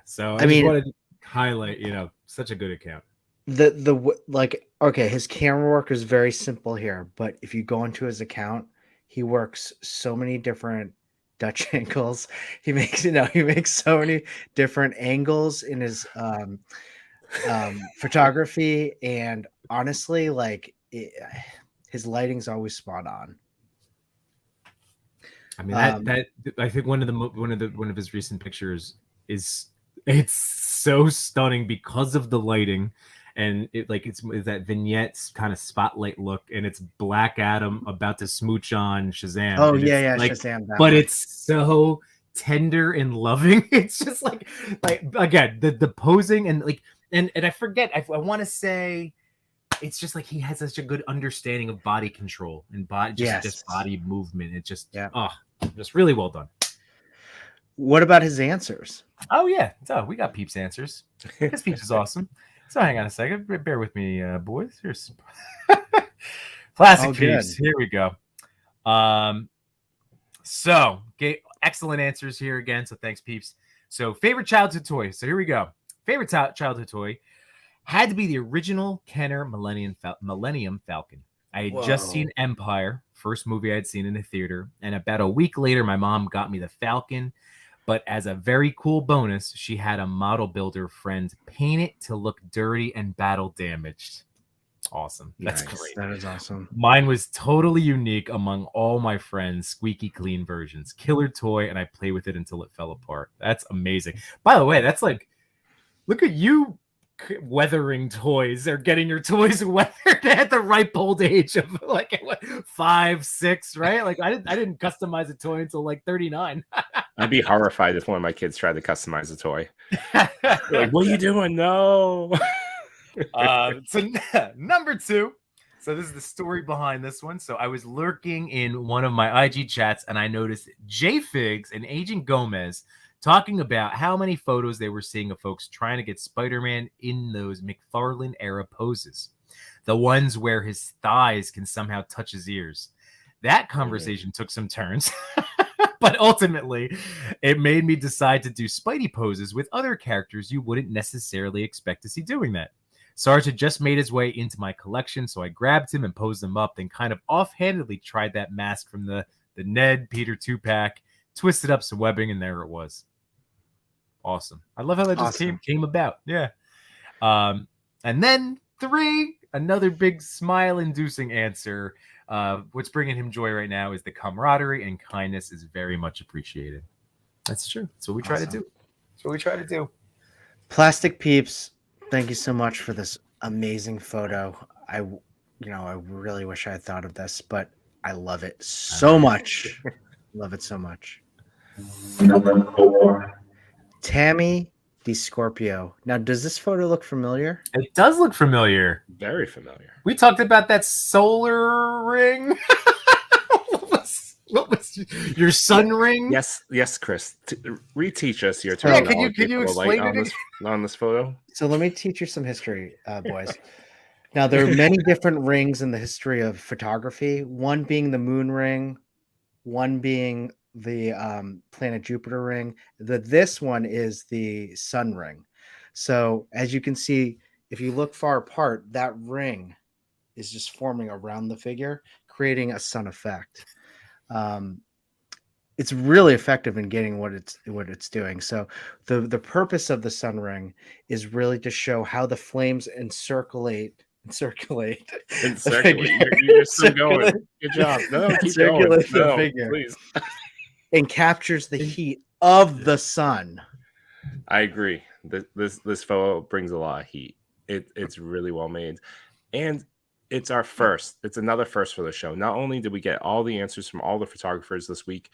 Speaker 4: So I mean, wanted to highlight, such a good account.
Speaker 1: His camera work is very simple here, but if you go into his account, he works so many different Dutch angles. He makes so many different angles in his photography, and honestly, his lighting's always spot on.
Speaker 4: I mean, that I think one of his recent pictures it's so stunning because of the lighting. And it's that vignette kind of spotlight look, and it's Black Adam about to smooch on Shazam.
Speaker 1: Oh yeah, Shazam.
Speaker 4: But it's so tender and loving. It's just like again the posing and I forget. I want to say it's just like he has such a good understanding of body control and just body movement. It just just really well done.
Speaker 1: What about his answers?
Speaker 4: Oh yeah, we got Peeps answers. His Peeps is awesome. So hang on a second. Bear with me, boys. Here's Classic Peeps. Here we go. So excellent answers here again. So thanks, Peeps. So favorite childhood toy. So here we go. Favorite childhood toy had to be the original Kenner Millennium Falcon. I had just seen Empire, first movie I had seen in the theater, and about a week later, my mom got me the Falcon. But as a very cool bonus, she had a model builder friend paint it to look dirty and battle damaged. Awesome. That's great.
Speaker 1: That is awesome.
Speaker 4: Mine was totally unique among all my friends' squeaky clean versions. Killer toy, and I played with it until it fell apart. That's amazing. By the way, that's look at you weathering toys or getting your toys weathered at the ripe old age of 5, 6, right? I didn't customize a toy until 39.
Speaker 2: I'd be horrified if one of my kids tried to customize a toy. What are you doing? No.
Speaker 4: So number 2. So this is the story behind this one. So I was lurking in one of my IG chats, and I noticed J Figs and Agent Gomez talking about how many photos they were seeing of folks trying to get Spider-Man in those McFarlane era poses, the ones where his thighs can somehow touch his ears. That conversation took some turns, but ultimately it made me decide to do Spidey poses with other characters you wouldn't necessarily expect to see doing that. Sarge had just made his way into my collection, so I grabbed him and posed him up, then kind of offhandedly tried that mask from the Ned Peter 2-pack, twisted up some webbing, and there it was. Awesome. I love how that just came about. Yeah. And then 3, another big smile-inducing answer. What's bringing him joy right now is the camaraderie and kindness is very much appreciated. That's true. That's what we try to do. That's what we try to do.
Speaker 1: Plastic Peeps, thank you so much for this amazing photo. I really wish I had thought of this, but I love it so much. Love it so much.
Speaker 5: Number 4.
Speaker 1: Tammy the Scorpio. Now, does this photo look familiar?
Speaker 4: It does look familiar.
Speaker 2: Very familiar.
Speaker 4: We talked about that solar ring. What was your sun ring?
Speaker 2: Yes, Chris. Reteach us your
Speaker 4: term.
Speaker 2: Yeah,
Speaker 4: can you explain it
Speaker 2: on this photo?
Speaker 1: So let me teach you some history, boys. Now, there are many different rings in the history of photography. One being the moon ring, one being the planet Jupiter ring. This one is the sun ring. So as you can see, if you look far apart, that ring is just forming around the figure, creating a sun effect. It's really effective in getting what it's doing. So the purpose of the sun ring is really to show how the flames encirculate. You're
Speaker 2: still going. Good job. No, keep going.
Speaker 1: The figure.
Speaker 2: Please.
Speaker 1: And captures the heat of the sun.
Speaker 2: I agree. This photo brings a lot of heat. It's really well made, and it's our first. It's another first for the show. Not only did we get all the answers from all the photographers this week,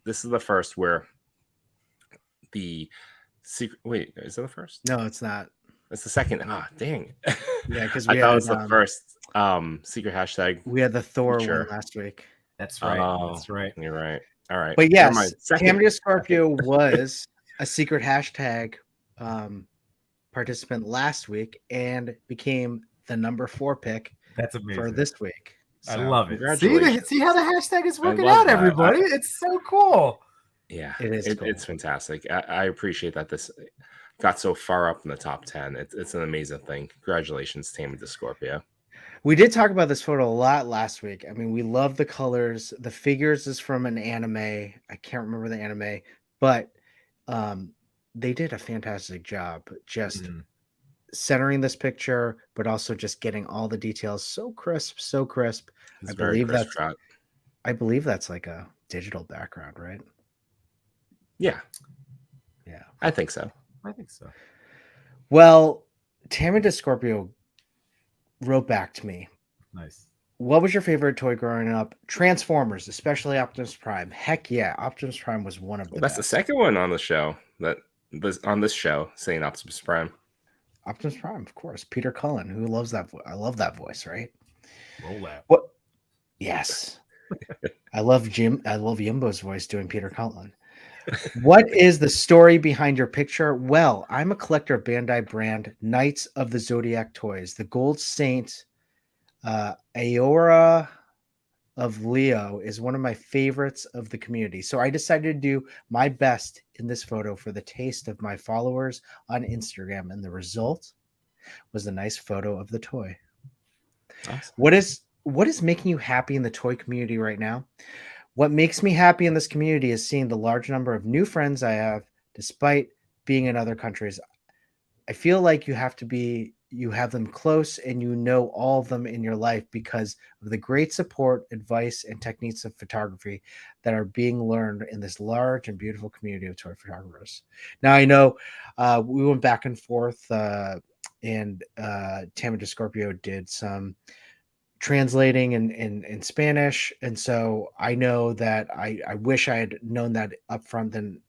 Speaker 2: this is the first where the secret. Wait, is it the first?
Speaker 1: No, it's not.
Speaker 2: It's the second. Ah, dang.
Speaker 1: Yeah, because
Speaker 2: I
Speaker 1: we
Speaker 2: thought it
Speaker 1: had
Speaker 2: was the first secret hashtag.
Speaker 1: we had the Thor
Speaker 2: Sure.
Speaker 1: one last week.
Speaker 4: That's right.
Speaker 2: Oh,
Speaker 4: That's right.
Speaker 2: You're right. All right.
Speaker 1: But
Speaker 2: Never
Speaker 1: yes,
Speaker 2: mind. Second.
Speaker 1: Tammy Scorpio was a secret hashtag participant last week and became the number 4 pick
Speaker 4: That's amazing.
Speaker 1: for this week.
Speaker 4: I
Speaker 1: So,
Speaker 4: love it.
Speaker 2: congratulations.
Speaker 4: See how the hashtag is working
Speaker 2: love
Speaker 4: out,
Speaker 2: that.
Speaker 4: everybody. It's so cool.
Speaker 2: Yeah,
Speaker 1: It is cool.
Speaker 2: It's fantastic. I appreciate that this got so far up in the top 10. It's an amazing thing. Congratulations, Tammy the Scorpio.
Speaker 1: We did talk about this photo a lot last week. I mean, we love the colors. The figures is from an anime. I can't remember the anime, but they did a fantastic job just centering this picture, but also just getting all the details so crisp, so crisp.
Speaker 2: It's
Speaker 1: I
Speaker 2: very
Speaker 1: believe
Speaker 2: crisp
Speaker 1: that's
Speaker 2: shot.
Speaker 1: I believe that's like a digital background, right?
Speaker 2: Yeah,
Speaker 1: Yeah.
Speaker 2: I think so.
Speaker 4: I think so.
Speaker 1: Well, Tammy de Scorpio wrote back to me.
Speaker 4: Nice.
Speaker 1: What was your favorite toy growing up? Transformers, especially Optimus Prime. Heck yeah, Optimus Prime was one of the
Speaker 2: That's the
Speaker 1: best.
Speaker 2: second one on the show on this show saying Optimus Prime.
Speaker 1: Optimus Prime, of course. Peter Cullen, who loves that voice. I love that voice, right?
Speaker 4: Roll out.
Speaker 1: What? Yes. I love Yimbo's voice doing Peter Cullen. What is the story behind your picture? Well, I'm a collector of Bandai brand Knights of the Zodiac toys. The Gold Saint Aora of Leo is one of my favorites of the community. So I decided to do my best in this photo for the taste of my followers on Instagram. And the result was a nice photo of the toy.
Speaker 2: Awesome.
Speaker 1: What is making you happy in the toy community right now? What makes me happy in this community is seeing the large number of new friends I have, despite being in other countries. I feel like you have them close and you know all of them in your life because of the great support, advice, and techniques of photography that are being learned in this large and beautiful community of toy photographers. Now, I know we went back and forth and Tammy de Scorpio did some translating in Spanish, and so I know that I wish I had known that up front and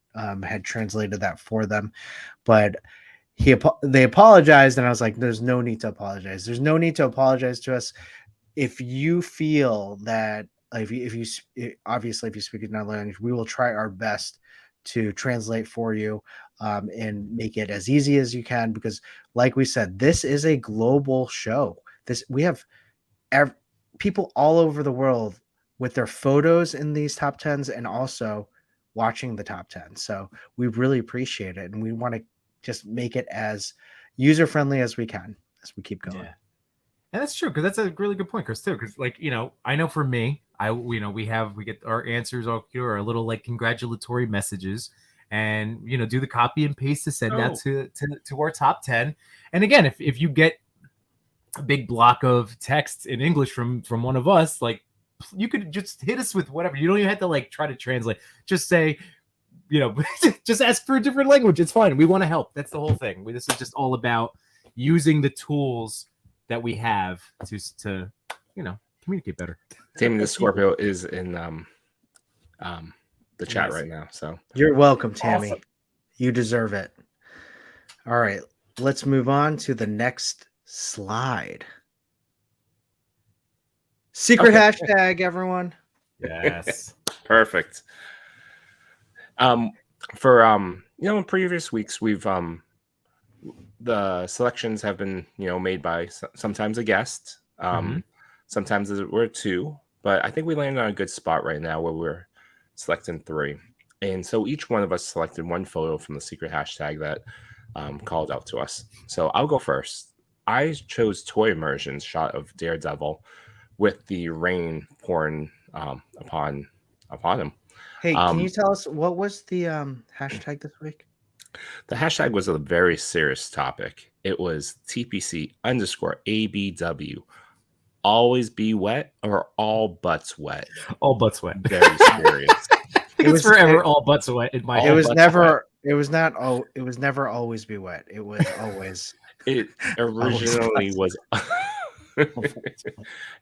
Speaker 1: had translated that for them, but they apologized, and I was like, there's no need to apologize. There's no need to apologize to us. If you feel that if you obviously if you speak another language, we will try our best to translate for you and make it as easy as you can, because like we said, this is a global show. We have people all over the world with their photos in these top 10s and also watching the top 10. So we really appreciate it. And we want to just make it as user-friendly as we can as we keep going.
Speaker 4: Yeah. And that's true, because that's a really good point, Chris, too. Because, like, I know for me, we get our answers, our little like congratulatory messages, and do the copy and paste to send out to our top 10. And again, if you get a big block of text in English from one of us, like, you could just hit us with whatever. You don't even have to like try to translate. Just say, just ask for a different language. It's fine. We want to help. That's the whole thing. This is just all about using the tools that we have to communicate better.
Speaker 2: Tammy the Scorpio is in the chat right now. So
Speaker 1: you're welcome, Tammy.
Speaker 2: Awesome.
Speaker 1: You deserve it. All right, let's move on to the next slide. Secret hashtag, everyone.
Speaker 4: Yes.
Speaker 2: Perfect. For in previous weeks we've the selections have been made by sometimes a guest, sometimes we're 2, but I think we landed on a good spot right now where we're selecting 3, and so each one of us selected one photo from the secret hashtag that called out to us. So I'll go first. I chose Toy Immersion's shot of Daredevil with the rain pouring upon him.
Speaker 1: Hey, can you tell us what was the hashtag this week?
Speaker 2: The hashtag was a very serious topic. It was TPC_ABW. Always be wet or all butts wet?
Speaker 4: All butts wet.
Speaker 2: Very serious.
Speaker 4: I think it's forever all butts wet in my.
Speaker 1: It was never. It was never always be wet. It was always.
Speaker 2: It originally was.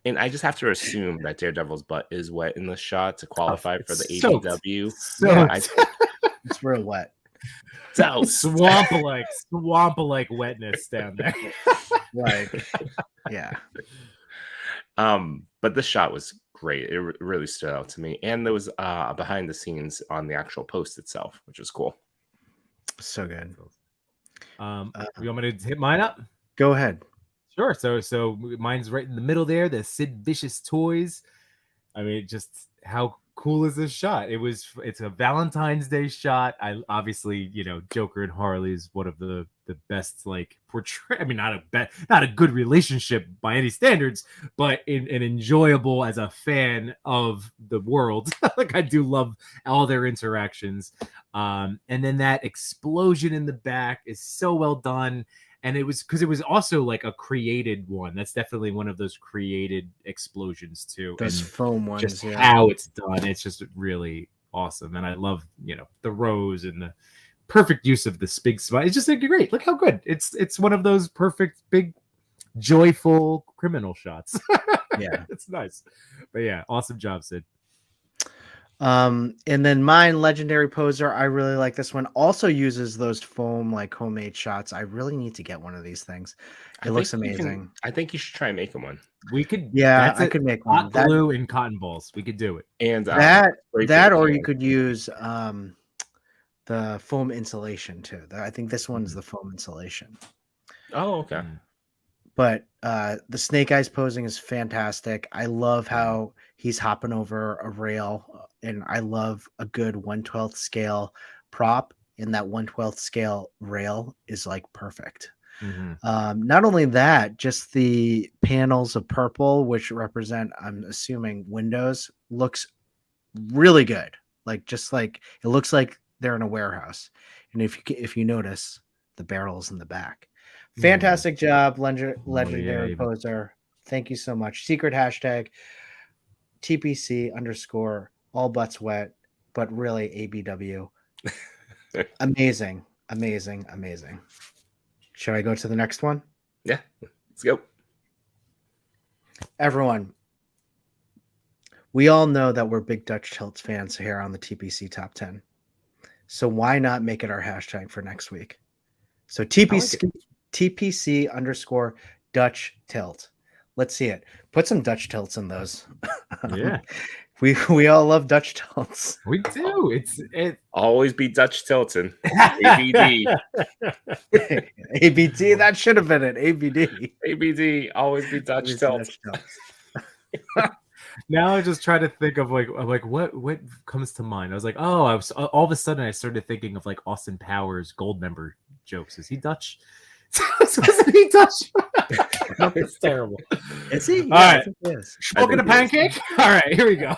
Speaker 2: And I just have to assume that Daredevil's butt is wet in the shot to qualify for the
Speaker 4: soaked.
Speaker 2: ABW.
Speaker 4: Soaked.
Speaker 1: It's real wet.
Speaker 4: Swamp-like wetness down there.
Speaker 1: Like, yeah.
Speaker 2: But this shot was great. It really stood out to me. And there was behind the scenes on the actual post itself, which was cool.
Speaker 1: So good.
Speaker 4: You want me to hit mine up?
Speaker 1: Go ahead.
Speaker 4: Sure. So mine's right in the middle there. The Sid Vicious toys. I mean, just how cool is this shot? It's a Valentine's Day shot. I obviously, Joker and Harley is one of the best like portray. I mean, not a good relationship by any standards, but an enjoyable as a fan of the world. Like I do love all their interactions. And then that explosion in the back is so well done. And it was because it was also like a created one. That's definitely one of those created explosions too.
Speaker 1: Those
Speaker 4: and
Speaker 1: foam ones.
Speaker 4: just
Speaker 1: Yeah.
Speaker 4: how it's done. It's just really awesome. And I love, the rose and the perfect use of the big smile. It's just like great. Look how good. It's one of those perfect, big, joyful criminal shots.
Speaker 1: Yeah.
Speaker 4: It's nice. But yeah, awesome job, Sid.
Speaker 1: And then mine, Legendary Poser. I really like this one. Also uses those foam like homemade shots. I really need to get one of these things. It looks amazing.
Speaker 2: I think you should try making one.
Speaker 4: We could,
Speaker 1: yeah, I could make one.
Speaker 4: Hot glue and cotton balls. We could do it.
Speaker 2: And
Speaker 1: or you could use the foam insulation too. I think this one's the foam insulation.
Speaker 2: Oh, okay.
Speaker 1: But the Snake Eyes posing is fantastic. I love how he's hopping over a rail, and I love a good 1/12 scale prop. And that 1/12 scale rail is like perfect.
Speaker 4: Mm-hmm.
Speaker 1: Not only that, just the panels of purple, which represent, I'm assuming, windows, looks really good. Like it looks like they're in a warehouse. And if you notice, the barrels in the back. Fantastic job, Legendary Poser. Thank you so much. Secret hashtag TPC_ all butts wet, but really ABW. Amazing. Should I go to the next one?
Speaker 2: Yeah, let's go.
Speaker 1: Everyone, we all know that we're big Dutch Tilts fans here on the TPC Top 10. So why not make it our hashtag for next week? So TPC_ Dutch Tilt. Let's see it. Put some Dutch tilts in those.
Speaker 4: Yeah.
Speaker 1: We all love Dutch tilts.
Speaker 4: We do. It
Speaker 2: always be Dutch tilting. ABD.
Speaker 1: ABD, that should have been it. ABD.
Speaker 2: ABD, always be Dutch tilts.
Speaker 4: Now I just try to think of like what comes to mind. I was like, all of a sudden I started thinking of like Austin Powers Gold Member jokes. Is he Dutch? Isn't he Dutch? It's terrible.
Speaker 1: Is he?
Speaker 4: All right.
Speaker 1: Smoking
Speaker 4: a pancake? All right, here we go.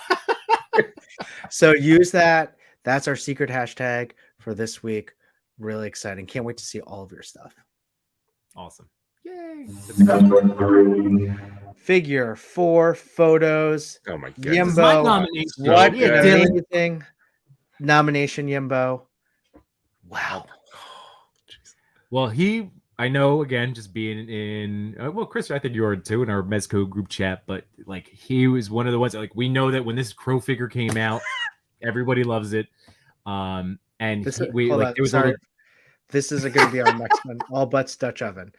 Speaker 1: So use that. That's our secret hashtag for this week. Really exciting. Can't wait to see all of your stuff.
Speaker 4: Awesome. Yay.
Speaker 5: Number 3.
Speaker 1: Figure 4 photos.
Speaker 2: Oh my god.
Speaker 1: Yimbo. What an amazing nomination, Yimbo. Wow.
Speaker 4: Well, I know, again, just being in, Chris, I think you were too in our Mezco group chat, but like he was one of the ones that, like, we know that when this Crow figure came out, everybody loves it. And this is going
Speaker 1: to be our next one. All butts Dutch oven.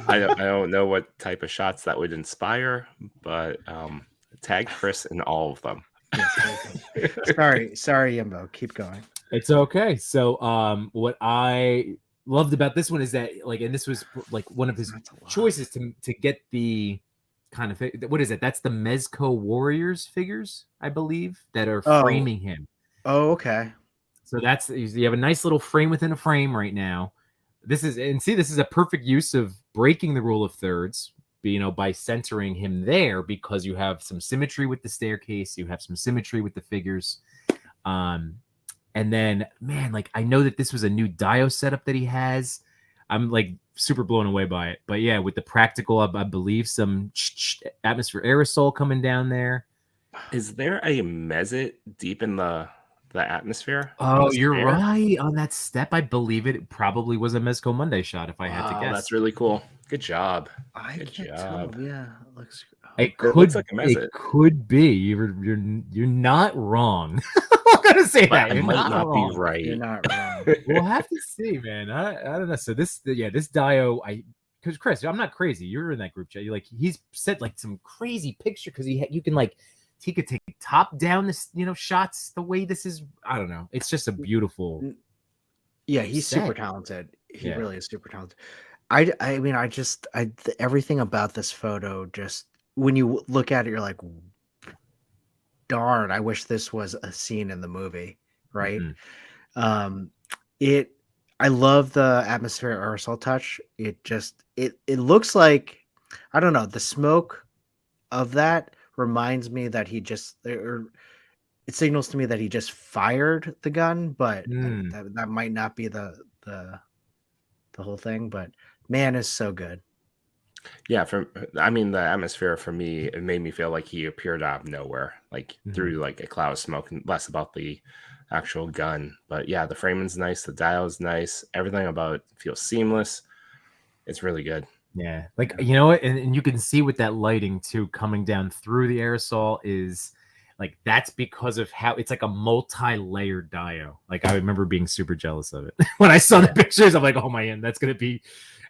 Speaker 2: I don't know what type of shots that would inspire, but tag Chris in all of them.
Speaker 1: Sorry, Yimbo. Keep going.
Speaker 4: It's okay. So, what I loved about this one is that, like, and this was like one of his choices to get the kind of, what is it? That's the Mezco Warriors figures, I believe, that are framing him.
Speaker 1: Oh, okay.
Speaker 4: So you have a nice little frame within a frame right now. This is a perfect use of breaking the rule of thirds, by centering him there, because you have some symmetry with the staircase, you have some symmetry with the figures. And then, man, like, I know that this was a new Dio setup that he has. I'm like super blown away by it. But yeah, with the practical, I believe some atmosphere aerosol coming down there.
Speaker 2: Is there a Mezit deep in the the atmosphere.
Speaker 4: Oh,
Speaker 2: the
Speaker 4: you're
Speaker 2: stair.
Speaker 4: right. On that step, I believe it probably was a Mezco Monday shot, if I had to
Speaker 2: Wow,
Speaker 4: guess.
Speaker 2: that's really cool. Good job.
Speaker 1: I
Speaker 2: Good
Speaker 1: can't
Speaker 2: job.
Speaker 1: tell. Yeah, it looks.
Speaker 4: It
Speaker 2: looks like a
Speaker 4: it
Speaker 2: mezit.
Speaker 4: could be. You're not wrong. I'm gonna say
Speaker 2: But
Speaker 4: that.
Speaker 2: I
Speaker 4: You're
Speaker 2: might not be
Speaker 4: wrong.
Speaker 2: right.
Speaker 1: You're not wrong.
Speaker 4: We'll have to see, man. I don't know. So this Dio, because Chris, I'm not crazy. You're in that group chat. You like he's set like some crazy picture because you can like he could take top down this shots the way this is. I don't know. It's just a beautiful.
Speaker 1: Yeah, he's
Speaker 4: set.
Speaker 1: super talented. He
Speaker 4: Yeah.
Speaker 1: really is super talented. I mean, everything about this photo, just when you look at it, you're like, darn, I wish this was a scene in the movie, right?
Speaker 4: Mhm.
Speaker 1: I love the atmospheric aerosol touch. It looks like, I don't know, the smoke of that reminds me that it signals to me that he just fired the gun, but that might not be the whole thing. But man, is so good.
Speaker 2: Yeah, the atmosphere for me, it made me feel like he appeared out of nowhere, like through like a cloud of smoke, and less about the actual gun. But yeah, the framing's nice, the dial's nice, everything about it feels seamless. It's really good.
Speaker 4: Yeah, like you know what, and you can see with that lighting too coming down through the aerosol is like that's because of how it's like a multi-layered dio. Like I remember being super jealous of it when I saw the pictures. I'm like, oh my god, that's gonna be,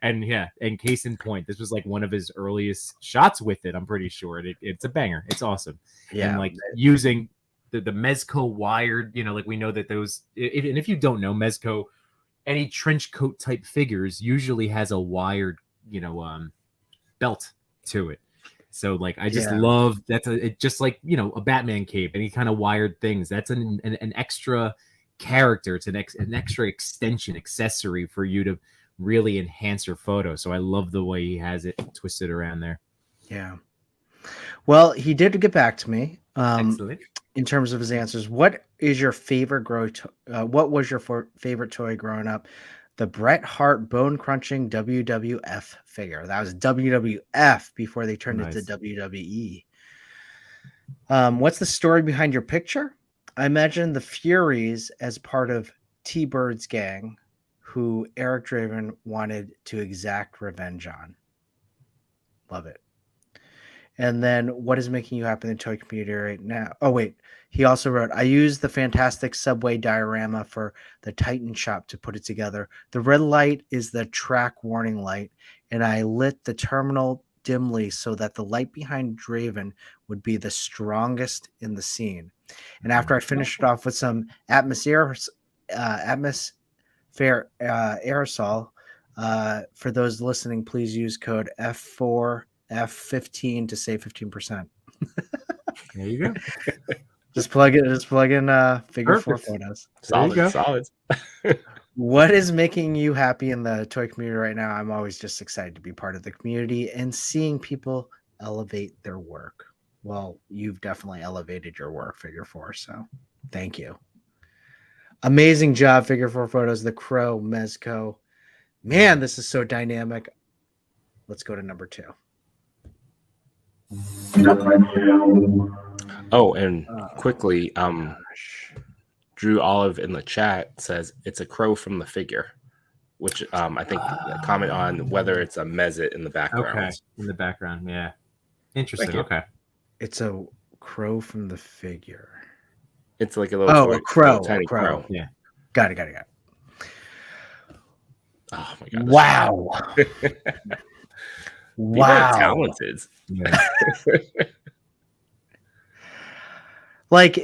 Speaker 4: and yeah, and case in point, this was like one of his earliest shots with it. I'm pretty sure it's a banger. It's awesome.
Speaker 1: Yeah,
Speaker 4: and like using the Mezco wired, like we know that those, and if you don't know Mezco, any trench coat type figures usually has a wired belt to it. So like I just love it just like a Batman cape, any kind of wired things. That's an extra character. It's an extra extension accessory for you to really enhance your photo. So I love the way he has it twisted around there.
Speaker 1: Yeah. Well, he did get back to me.
Speaker 4: Excellent.
Speaker 1: In terms of his answers, what is your favorite what was your favorite toy growing up? The Bret Hart bone crunching WWF figure. That was WWF before they turned it to WWE. What's the story behind your picture? I imagine the Furies as part of T-Bird's gang, who Eric Draven wanted to exact revenge on. Love it. And then what is making you happy in the toy community right now? Oh, wait. He also wrote, I used the fantastic subway diorama for the Titan shop to put it together. The red light is the track warning light, and I lit the terminal dimly so that the light behind Draven would be the strongest in the scene. And after I finished it off with some atmosphere aerosol, for those listening, please use code F4F15 to save 15%.
Speaker 4: There you go.
Speaker 1: Just plug in figure four photos.
Speaker 2: Solid.
Speaker 1: What is making you happy in the toy community right now? I'm always just excited to be part of the community and seeing people elevate their work. Well, you've definitely elevated your work, Figure Four, so thank you. Amazing job, Figure Four Photos, the Crow, Mezco. Man, this is so dynamic. Let's go to number 2.
Speaker 2: Oh, and quickly, Drew Olive in the chat says it's a crow from the figure, which I think comment on whether it's a mezit in the background.
Speaker 4: Okay, in the background, yeah. Interesting. Okay.
Speaker 1: It's a crow from the figure.
Speaker 2: It's like a little
Speaker 1: a crow,
Speaker 2: tiny crow.
Speaker 4: Yeah.
Speaker 1: Got it.
Speaker 2: Oh my god!
Speaker 1: Wow.
Speaker 2: People are talented.
Speaker 4: Yeah.
Speaker 1: Like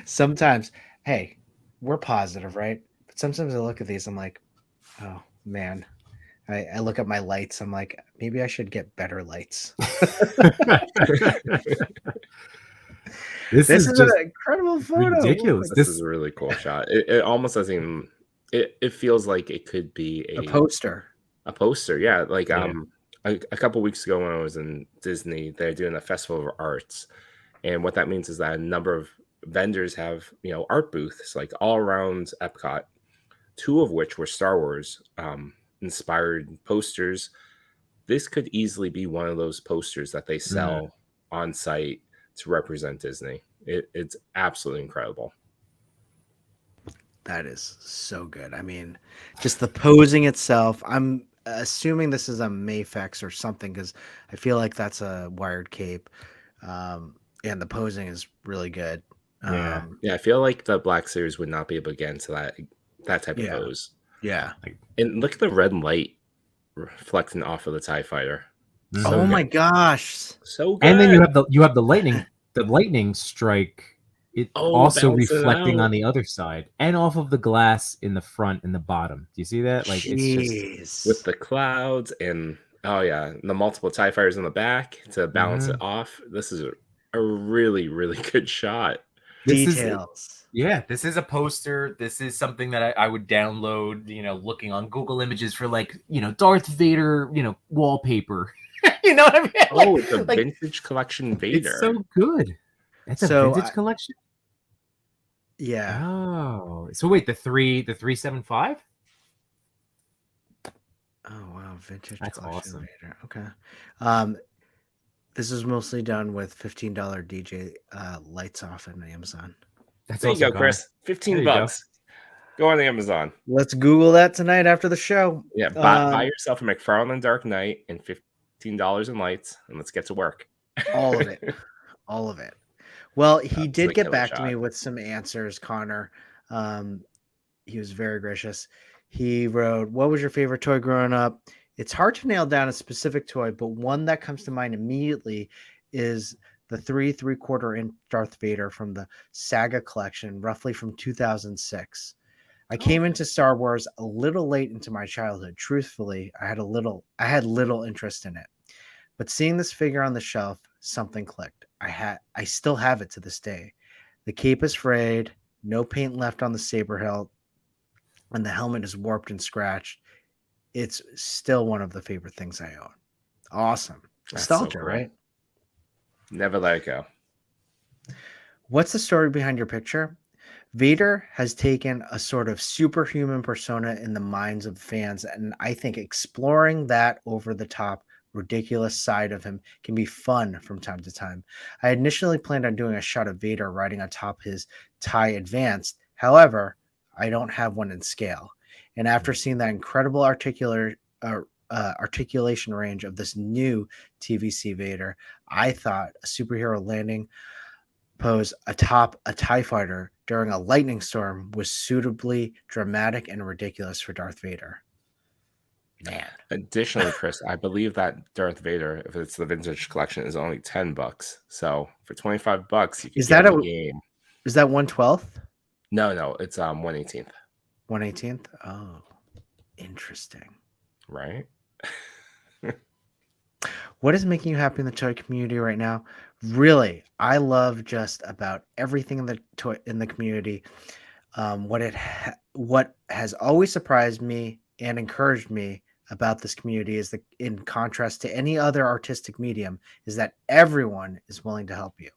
Speaker 1: sometimes, hey, we're positive, right? But sometimes I look at these, I'm like, oh man. I look at my lights, I'm like, maybe I should get better lights.
Speaker 4: This is
Speaker 1: an incredible photo.
Speaker 4: Ridiculous.
Speaker 2: This is a really cool shot. It almost doesn't even, it feels like it could be
Speaker 1: a poster.
Speaker 2: A poster, yeah. Like a couple weeks ago when I was in Disney, they're doing a festival of arts. And what that means is that a number of vendors have, art booths like all around Epcot, 2 of which were Star Wars inspired posters. This could easily be one of those posters that they sell on site to represent Disney. It's absolutely incredible.
Speaker 1: That is so good. I mean, just the posing itself. I'm assuming this is a Mafex or something because I feel like that's a wired cape. And the posing is really good.
Speaker 4: Yeah.
Speaker 2: Yeah, I feel like the Black Series would not be able to get into that type of
Speaker 1: Yeah.
Speaker 2: pose.
Speaker 1: Yeah.
Speaker 2: And look at the red light reflecting off of the TIE fighter.
Speaker 1: Oh my gosh.
Speaker 2: So good.
Speaker 4: And then you have the lightning strike. It also
Speaker 2: bouncing
Speaker 4: reflecting
Speaker 2: out.
Speaker 4: on the other side and off of the glass in the front and the bottom. Do you see that? Like it's just
Speaker 2: with the clouds and the multiple TIE fighters in the back to balance it off. This is a really, really good shot.
Speaker 1: Details.
Speaker 4: This is a poster. This is something that I would download, looking on Google Images for Darth Vader, wallpaper. You know what I mean?
Speaker 2: Oh, it's a vintage collection Vader.
Speaker 4: It's so good. It's a vintage collection?
Speaker 1: Yeah.
Speaker 4: Oh. So wait, the 375?
Speaker 1: Oh wow, vintage
Speaker 4: That's
Speaker 1: collection
Speaker 4: awesome.
Speaker 1: Vader. Okay. This is mostly done with $15 DJ lights off on Amazon.
Speaker 4: That's
Speaker 2: there you go, Chris. $15. Go on Amazon.
Speaker 1: Let's Google that tonight after the show.
Speaker 2: Yeah, buy yourself a McFarlane Dark Knight and $15 in lights, and let's get to work.
Speaker 1: All of it. All of it. Well, he did get back
Speaker 2: shot.
Speaker 1: to me with some answers, Connor. He was very gracious. He wrote, "What was your favorite toy growing up?" It's hard to nail down a specific toy, but one that comes to mind immediately is the 3/4 inch Darth Vader from the Saga collection, roughly from 2006. I came into Star Wars a little late into my childhood. Truthfully, I had little interest in it. But seeing this figure on the shelf, something clicked. I still have it to this day. The cape is frayed, no paint left on the saber hilt, and the helmet is warped and scratched. It's still one of the favorite things I own. Awesome. Nostalgia, so cool. Right?
Speaker 2: Never let it go.
Speaker 1: What's the story behind your picture? Vader has taken a sort of superhuman persona in the minds of fans, and I think exploring that over-the-top, ridiculous side of him can be fun from time to time. I initially planned on doing a shot of Vader riding atop his TIE Advanced. However, I don't have one in scale. And after seeing that incredible articulation range of this new TVC Vader, I thought a superhero landing pose atop a TIE fighter during a lightning storm was suitably dramatic and ridiculous for Darth Vader. Man.
Speaker 2: Additionally, Chris, I believe that Darth Vader, if it's the vintage collection, is only $10. So for $25, you can get the game.
Speaker 1: Is that 1/12th?
Speaker 2: No, it's 1/18th.
Speaker 1: 1/18th? Oh, interesting.
Speaker 2: Right?
Speaker 1: What is making you happy in the toy community right now? Really, I love just about everything in the community. What has always surprised me and encouraged me about this community is in contrast to any other artistic medium, is that everyone is willing to help you.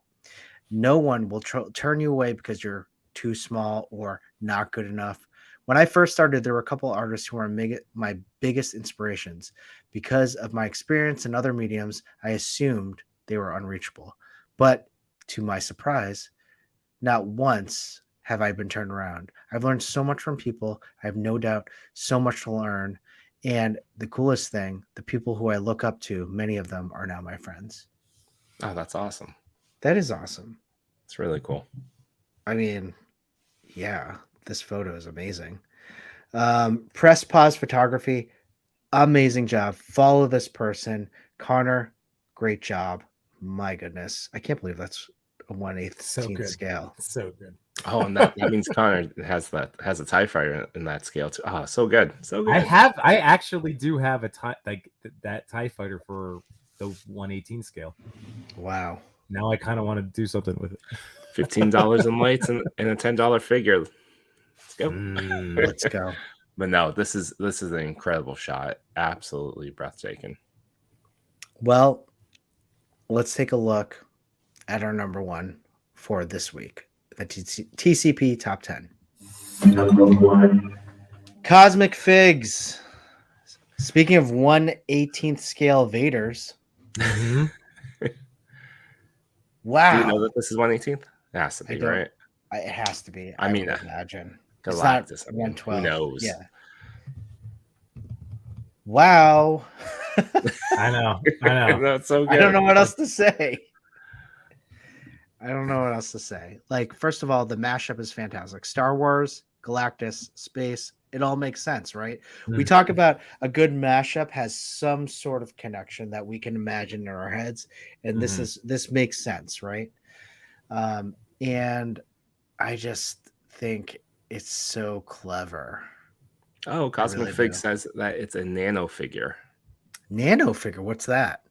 Speaker 1: No one will turn you away because you're too small or not good enough. When I first started, there were a couple artists who were my biggest inspirations. Because of my experience in other mediums, I assumed they were unreachable. But to my surprise, not once have I been turned around. I've learned so much from people. I have no doubt so much to learn. And the coolest thing, the people who I look up to, many of them are now my friends.
Speaker 2: Oh, that's awesome.
Speaker 1: That is awesome.
Speaker 2: It's really cool.
Speaker 1: I mean, yeah, this photo is amazing. Press pause photography. Amazing job. Follow this person. Connor, great job. My goodness. I can't believe that's a 1/18 scale.
Speaker 4: So good.
Speaker 2: Oh, and that means Connor has a TIE fighter in that scale too. Oh, so good. So good.
Speaker 4: I actually do have a TIE, like that TIE fighter for the 1/18 scale.
Speaker 1: Wow.
Speaker 4: Now I kind of want to do something with it.
Speaker 2: $15 in lights and a $10 figure. Let's go.
Speaker 1: Let's go.
Speaker 2: But no, this is an incredible shot. Absolutely breathtaking.
Speaker 1: Well, let's take a look at our number one for this week, the TCP Top 10.
Speaker 5: Number 1.
Speaker 1: Cosmic Figs. Speaking of 1/18 scale Vaders, Wow.
Speaker 2: Do you know that this is 118th? It has to
Speaker 1: I
Speaker 2: be,
Speaker 1: don't.
Speaker 2: right?
Speaker 1: It has to be.
Speaker 2: I
Speaker 1: I
Speaker 2: mean,
Speaker 1: would imagine. It's not
Speaker 2: Galactus. I mean,
Speaker 1: 112.
Speaker 2: who knows?
Speaker 1: Yeah. Wow.
Speaker 4: I know. I know.
Speaker 2: That's so good.
Speaker 1: I don't know what else to say. I don't know what else to say. Like, first of all, the mashup is fantastic. Star Wars, Galactus, space, it all makes sense, right? We talk about a good mashup has some sort of connection that we can imagine in our heads, and this makes sense, right? And I just think it's so clever.
Speaker 2: Oh, Cosmic
Speaker 1: really
Speaker 2: Fig
Speaker 1: do.
Speaker 2: says that it's a nano figure.
Speaker 1: Nano figure, what's that?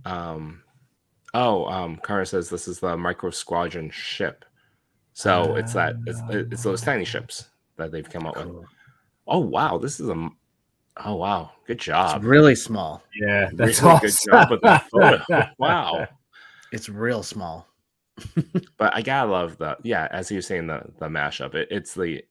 Speaker 2: Kara says this is the Micro Squadron ship. So it's those tiny ships that they've come up with. Oh wow, this is a oh wow, good job.
Speaker 1: It's really small.
Speaker 4: Yeah, that's
Speaker 2: really
Speaker 4: awesome.
Speaker 2: good job with that photo. Wow.
Speaker 1: It's real small.
Speaker 2: But I gotta love as you were saying, the mashup. It's the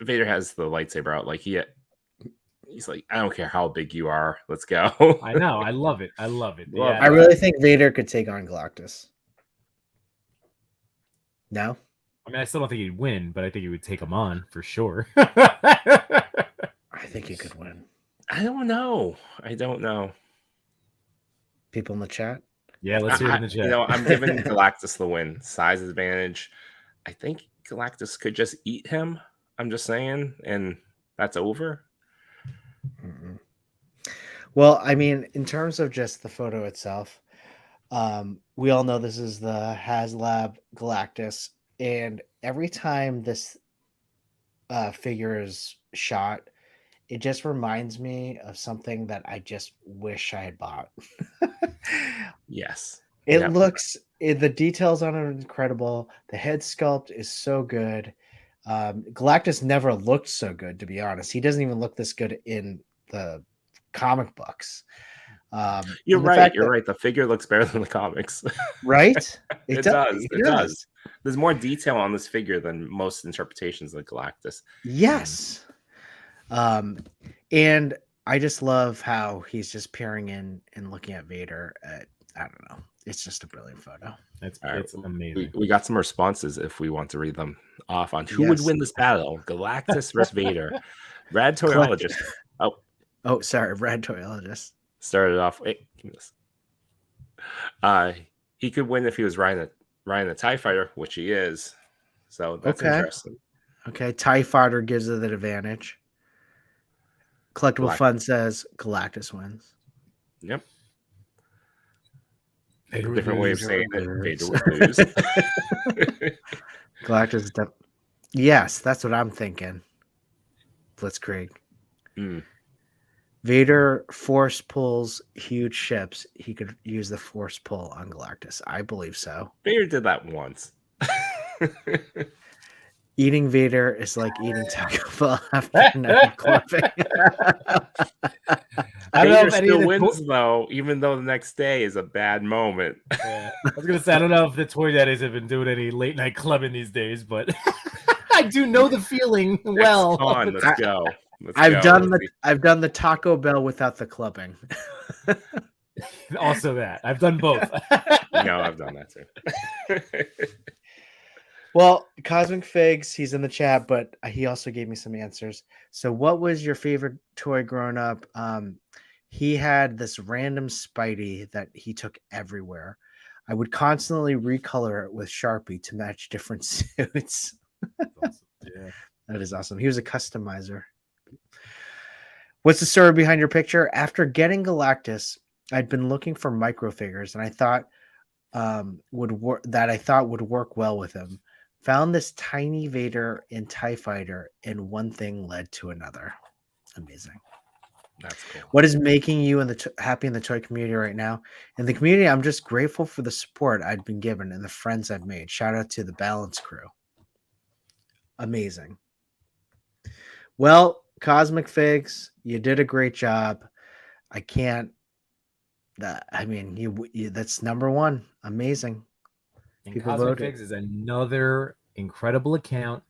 Speaker 2: Vader has the lightsaber out, like he's like, I don't care how big you are, let's go.
Speaker 4: I know, I love it. I love it.
Speaker 2: Love
Speaker 1: I really think Vader could take on Galactus. No?
Speaker 4: I mean, I still don't think he'd win, but I think he would take him on for sure.
Speaker 1: I think he could win.
Speaker 2: I don't know.
Speaker 1: People in the chat?
Speaker 4: Yeah, let's hear it in the chat.
Speaker 2: I'm giving Galactus the win. Size advantage. I think Galactus could just eat him. I'm just saying, and that's over.
Speaker 1: Mm-mm. Well, I mean, in terms of just the photo itself, we all know this is the HasLab Galactus, and every time this figure is shot, it just reminds me of something that I just wish I had bought.
Speaker 2: Yes.
Speaker 1: It looks, the details on it are incredible. The head sculpt is so good. Galactus never looked so good, to be honest. He doesn't even look this good in the comic books.
Speaker 2: You're right. The figure looks better than the comics.
Speaker 1: Right?
Speaker 2: It does. There's more detail on this figure than most interpretations of Galactus.
Speaker 1: Yes. And I just love how he's just peering in and looking at Vader. I don't know. It's just a brilliant photo.
Speaker 4: It's amazing.
Speaker 2: We got some responses if we want to read them off on who would win this battle. Galactus versus Vader. Rad Toyologist.
Speaker 1: Oh, sorry. Rad Toyologist.
Speaker 2: Started off. Wait, give me this. He could win if he was riding a TIE fighter, which he is. So that's interesting.
Speaker 1: Okay. TIE fighter gives it an advantage. Collectible Fun says Galactus wins.
Speaker 2: Yep. Different way of saying it. Vader would lose.
Speaker 1: Galactus. Yes, that's what I'm thinking. Blitzkrieg. Vader force pulls huge ships. He could use the force pull on Galactus. I believe so.
Speaker 2: Vader did that once.
Speaker 1: Eating Vader is like eating Taco Bell after never clubbing.
Speaker 2: I don't know if still wins though, even though the next day is a bad moment.
Speaker 4: Yeah. I was gonna say I don't know if the Toy Daddies have been doing any late night clubbing these days, but I do know the feeling well.
Speaker 2: Let's go.
Speaker 1: I've done the Taco Bell without the clubbing.
Speaker 4: Also that. I've done both.
Speaker 2: No, I've done that too.
Speaker 1: Well, Cosmic Figs, he's in the chat, but he also gave me some answers. So what was your favorite toy growing up? He had this random Spidey that he took everywhere. I would constantly recolor it with Sharpie to match different suits.
Speaker 4: Awesome. Yeah.
Speaker 1: That is awesome. He was a customizer. What's the story behind your picture? After getting Galactus, I'd been looking for microfigures, and I thought would work well with him. Found this tiny Vader and TIE fighter, and one thing led to another. Amazing.
Speaker 2: That's cool.
Speaker 1: What is making you happy in the toy community right now? In the community, I'm just grateful for the support I've been given and the friends I've made. Shout out to the Balance crew. Amazing. Well, Cosmic Figs, you did a great job. I can't. That's number one. Amazing.
Speaker 4: And Cosmic Figs is another incredible account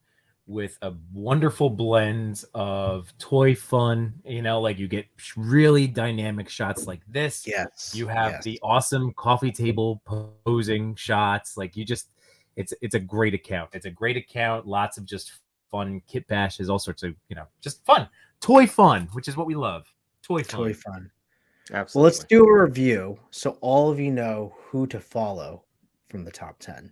Speaker 4: with a wonderful blend of toy fun. You know, like you get really dynamic shots like this.
Speaker 1: Yes.
Speaker 4: You have the awesome coffee table posing shots. Like you just, it's a great account. It's a great account. Lots of just fun kit bashes, all sorts of, you know, just fun. Toy fun, which is what we love. Toy fun.
Speaker 1: Toy fun.
Speaker 2: Absolutely.
Speaker 1: Well, let's do a review so all of you know who to follow from the top 10.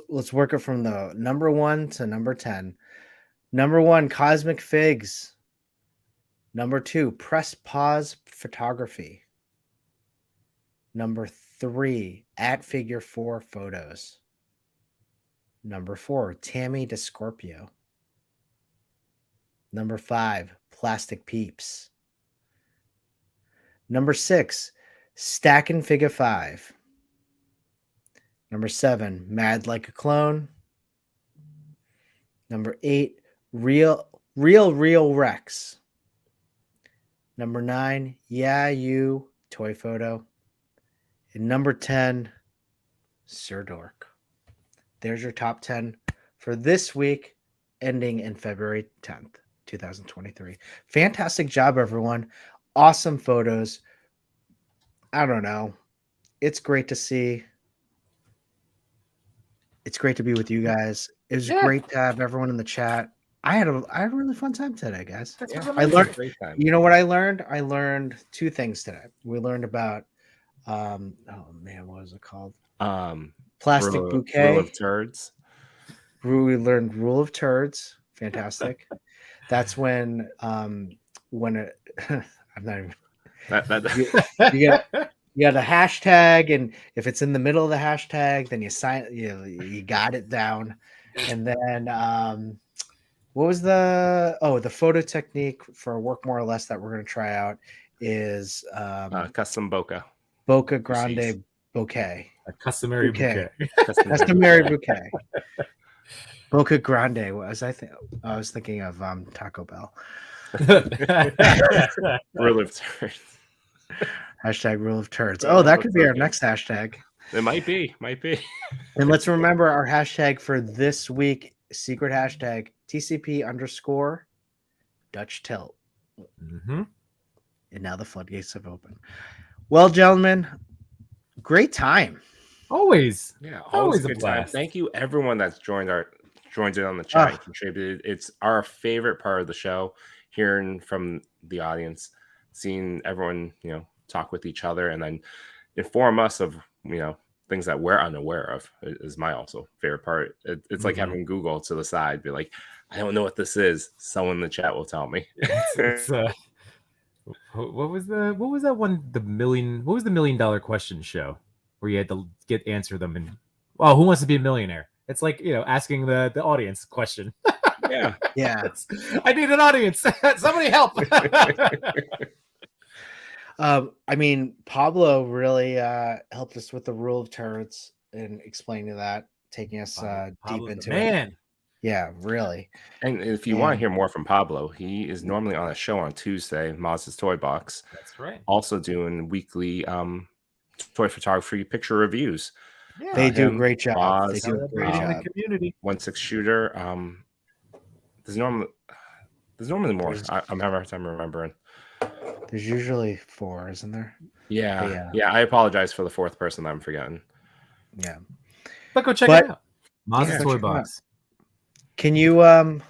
Speaker 1: Let's work it from the number 1 to number 10. Number 1, Cosmic Figs. Number 2, Press Pause Photography. Number 3, At Figure 4 Photos. Number 4, Tammy DeScorpio. Number 5, Plastic Peeps. Number 6, Stackin' Figure 5. Number 7, Madlike Clone. Number 8, Real Rex. Number 9, Yeah You Toy Photo. And number 10, SirDork. There's your top 10 for this week, ending in February 10th, 2023. Fantastic job, everyone. Awesome photos. I don't know. It's great to see. It's great to be with you guys. It was great to have everyone in the chat. I had a really fun time today, guys. I learned. You know what I learned? I learned 2 things today. We learned about oh man, what was it called? Plastic bouquet.
Speaker 2: Rule of turds.
Speaker 1: We learned rule of turds. Fantastic. That's when it I'm not even you got a hashtag, and if it's in the middle of the hashtag, then you got it down. And then what was the photo technique for Work More or Less that we're going to try out is
Speaker 2: custom bokeh
Speaker 1: grande bouquet,
Speaker 4: a customary bouquet.
Speaker 1: Customary bouquet. Bokeh grande I was thinking of Taco Bell.
Speaker 2: Rule of turds.
Speaker 1: Hashtag rule of turds. Oh, that could be our next hashtag.
Speaker 2: It might be.
Speaker 1: And let's remember our hashtag for this week, secret hashtag TCP_ Dutch Tilt.
Speaker 4: Mm-hmm.
Speaker 1: And now the floodgates have opened. Well, gentlemen, great time.
Speaker 4: Always.
Speaker 2: Yeah,
Speaker 4: always a
Speaker 2: good
Speaker 4: blast.
Speaker 2: Time. Thank you, everyone that's joined in on the chat and contributed. It's our favorite part of the show, hearing from the audience, seeing everyone, talk with each other, and then inform us of, things that we're unaware of is my also favorite part. It's like having Google to the side, be like, I don't know what this is. Someone in the chat will tell me.
Speaker 4: What was that one? What was the $1 million question show where you had to answer them and who wants to be a millionaire? It's like, asking the audience question.
Speaker 2: Yeah.
Speaker 4: I need an audience. Somebody help.
Speaker 1: I mean, Pablo really helped us with the rule of turds and explaining that, taking us deep into it. Yeah, really.
Speaker 2: And if you want to hear more from Pablo, he is normally on a show on Tuesday, Maz's Toy Box.
Speaker 4: That's right.
Speaker 2: Also doing weekly toy photography picture reviews.
Speaker 1: Yeah, they do a great job. They do a great job.
Speaker 4: The community.
Speaker 2: 1/6 shooter. There's normally more. I'm having a hard time remembering.
Speaker 1: There's usually 4, isn't there?
Speaker 2: Yeah. I apologize for the 4th person that I'm forgetting.
Speaker 1: Yeah.
Speaker 4: But go check it out. Maz's Toy Box.
Speaker 1: Can you Yimbo,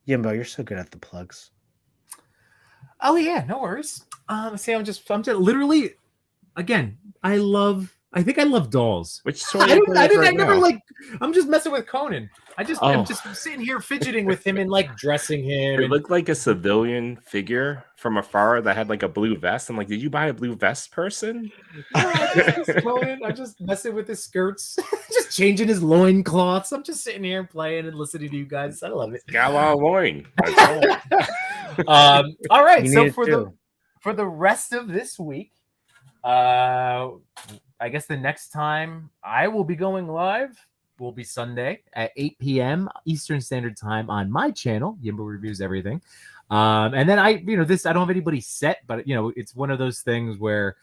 Speaker 1: you're so good at the plugs.
Speaker 4: Oh yeah, no worries. See, I'm just literally, again, I think I love dolls.
Speaker 2: Which toy?
Speaker 4: I'm just messing with Conan. I'm just sitting here fidgeting with him and dressing him.
Speaker 2: It looked like a civilian figure from afar that had a blue vest. I'm like, did you buy a blue vest person?
Speaker 4: Conan. I'm just messing with his skirts, just changing his loincloths. I'm just sitting here playing and listening to you guys. I love it.
Speaker 2: Got a lot of loin. That's
Speaker 4: all. All right. So for the rest of this week, I guess the next time I will be going live will be Sunday at 8 p.m. Eastern Standard Time on my channel, Yimbo Reviews Everything. And then I don't have anybody set, but it's one of those things where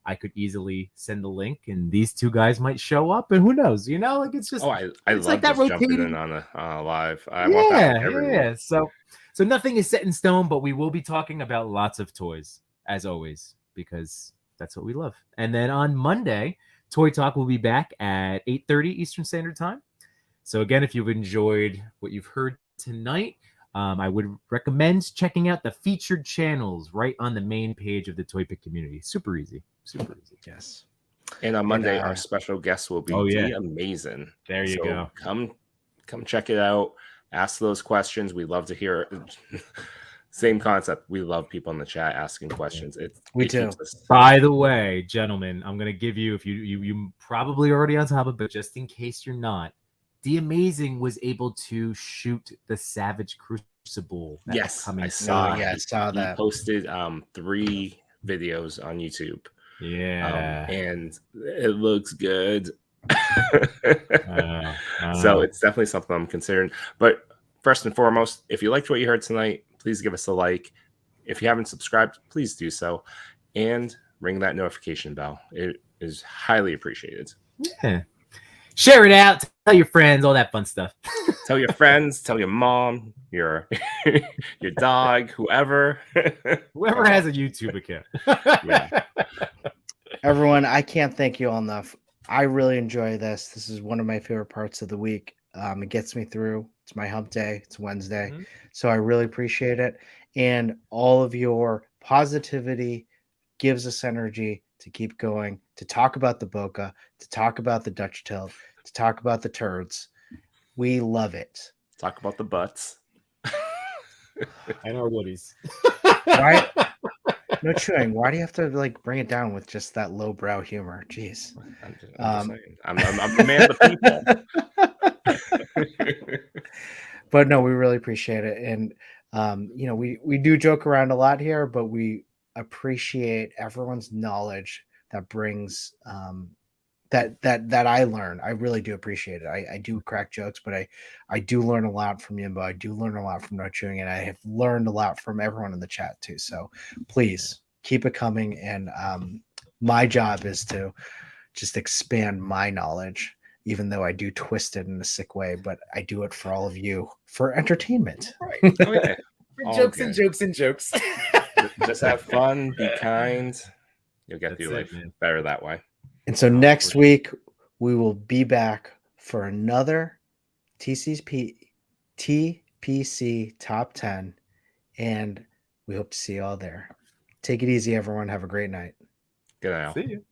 Speaker 4: I could easily send the link, and these two guys might show up, and who knows? Like it's just
Speaker 2: I
Speaker 4: it's
Speaker 2: love
Speaker 4: like that
Speaker 2: just jumping
Speaker 4: rotating.
Speaker 2: in on a live. I want that like every week.
Speaker 4: So nothing is set in stone, but we will be talking about lots of toys as always because that's what we love. And then on Monday, Toy Talk will be back at 8:30 Eastern Standard Time. So again, if you've enjoyed what you've heard tonight, I would recommend checking out the featured channels right on the main page of the Toy Pick community. Super easy.
Speaker 1: Yes.
Speaker 2: And on Monday, our special guest will be The Amazing.
Speaker 4: There you go.
Speaker 2: Come check it out. Ask those questions. We love to hear it. Same concept. We love people in the chat asking questions.
Speaker 1: We do.
Speaker 4: By the way, gentlemen, I'm gonna give you, if you probably already on top of it, but just in case you're not, The Amazing was able to shoot the Savage Crucible.
Speaker 2: Yes, I saw.
Speaker 1: I saw that.
Speaker 2: He posted 3 videos on YouTube.
Speaker 4: Yeah,
Speaker 2: and it looks good. So it's definitely something I'm considering. But first and foremost, if you liked what you heard tonight, please give us a like. If you haven't subscribed, please do so, and ring that notification bell. It is highly appreciated.
Speaker 4: Yeah. Share it out. Tell your friends, all that fun stuff.
Speaker 2: Tell your friends. Tell your mom. Your dog. Whoever.
Speaker 4: Whoever has a YouTube account.
Speaker 2: Yeah.
Speaker 1: Everyone, I can't thank you all enough. I really enjoy this. This is one of my favorite parts of the week. It gets me through. It's my hump day. It's Wednesday.
Speaker 4: Mm-hmm.
Speaker 1: So I really appreciate it. And all of your positivity gives us energy to keep going, to talk about the Boca, to talk about the Dutch tilt, to talk about the turds. We love it.
Speaker 2: Talk about the butts.
Speaker 4: And our woodies.
Speaker 1: Right? No chewing. Why do you have to bring it down with just that lowbrow humor? Jeez.
Speaker 2: I'm just saying. I'm a man of the people.
Speaker 1: But no, we really appreciate it. And we do joke around a lot here, but we appreciate everyone's knowledge that brings that I learn. I really do appreciate it. I do crack jokes, but I do learn a lot from Yimbo. I do learn a lot from No Chewing, and I have learned a lot from everyone in the chat too. So please keep it coming. And my job is to just expand my knowledge, even though I do twist it in a sick way, but I do it for all of you for entertainment.
Speaker 2: Right. Oh, yeah.
Speaker 4: Jokes and jokes and jokes.
Speaker 2: Just have fun, be kind. You'll get through life better that way.
Speaker 1: And so next week, we will be back for another TPC Top 10, and we hope to see you all there. Take it easy, everyone. Have a great night.
Speaker 2: Good night.
Speaker 4: See you.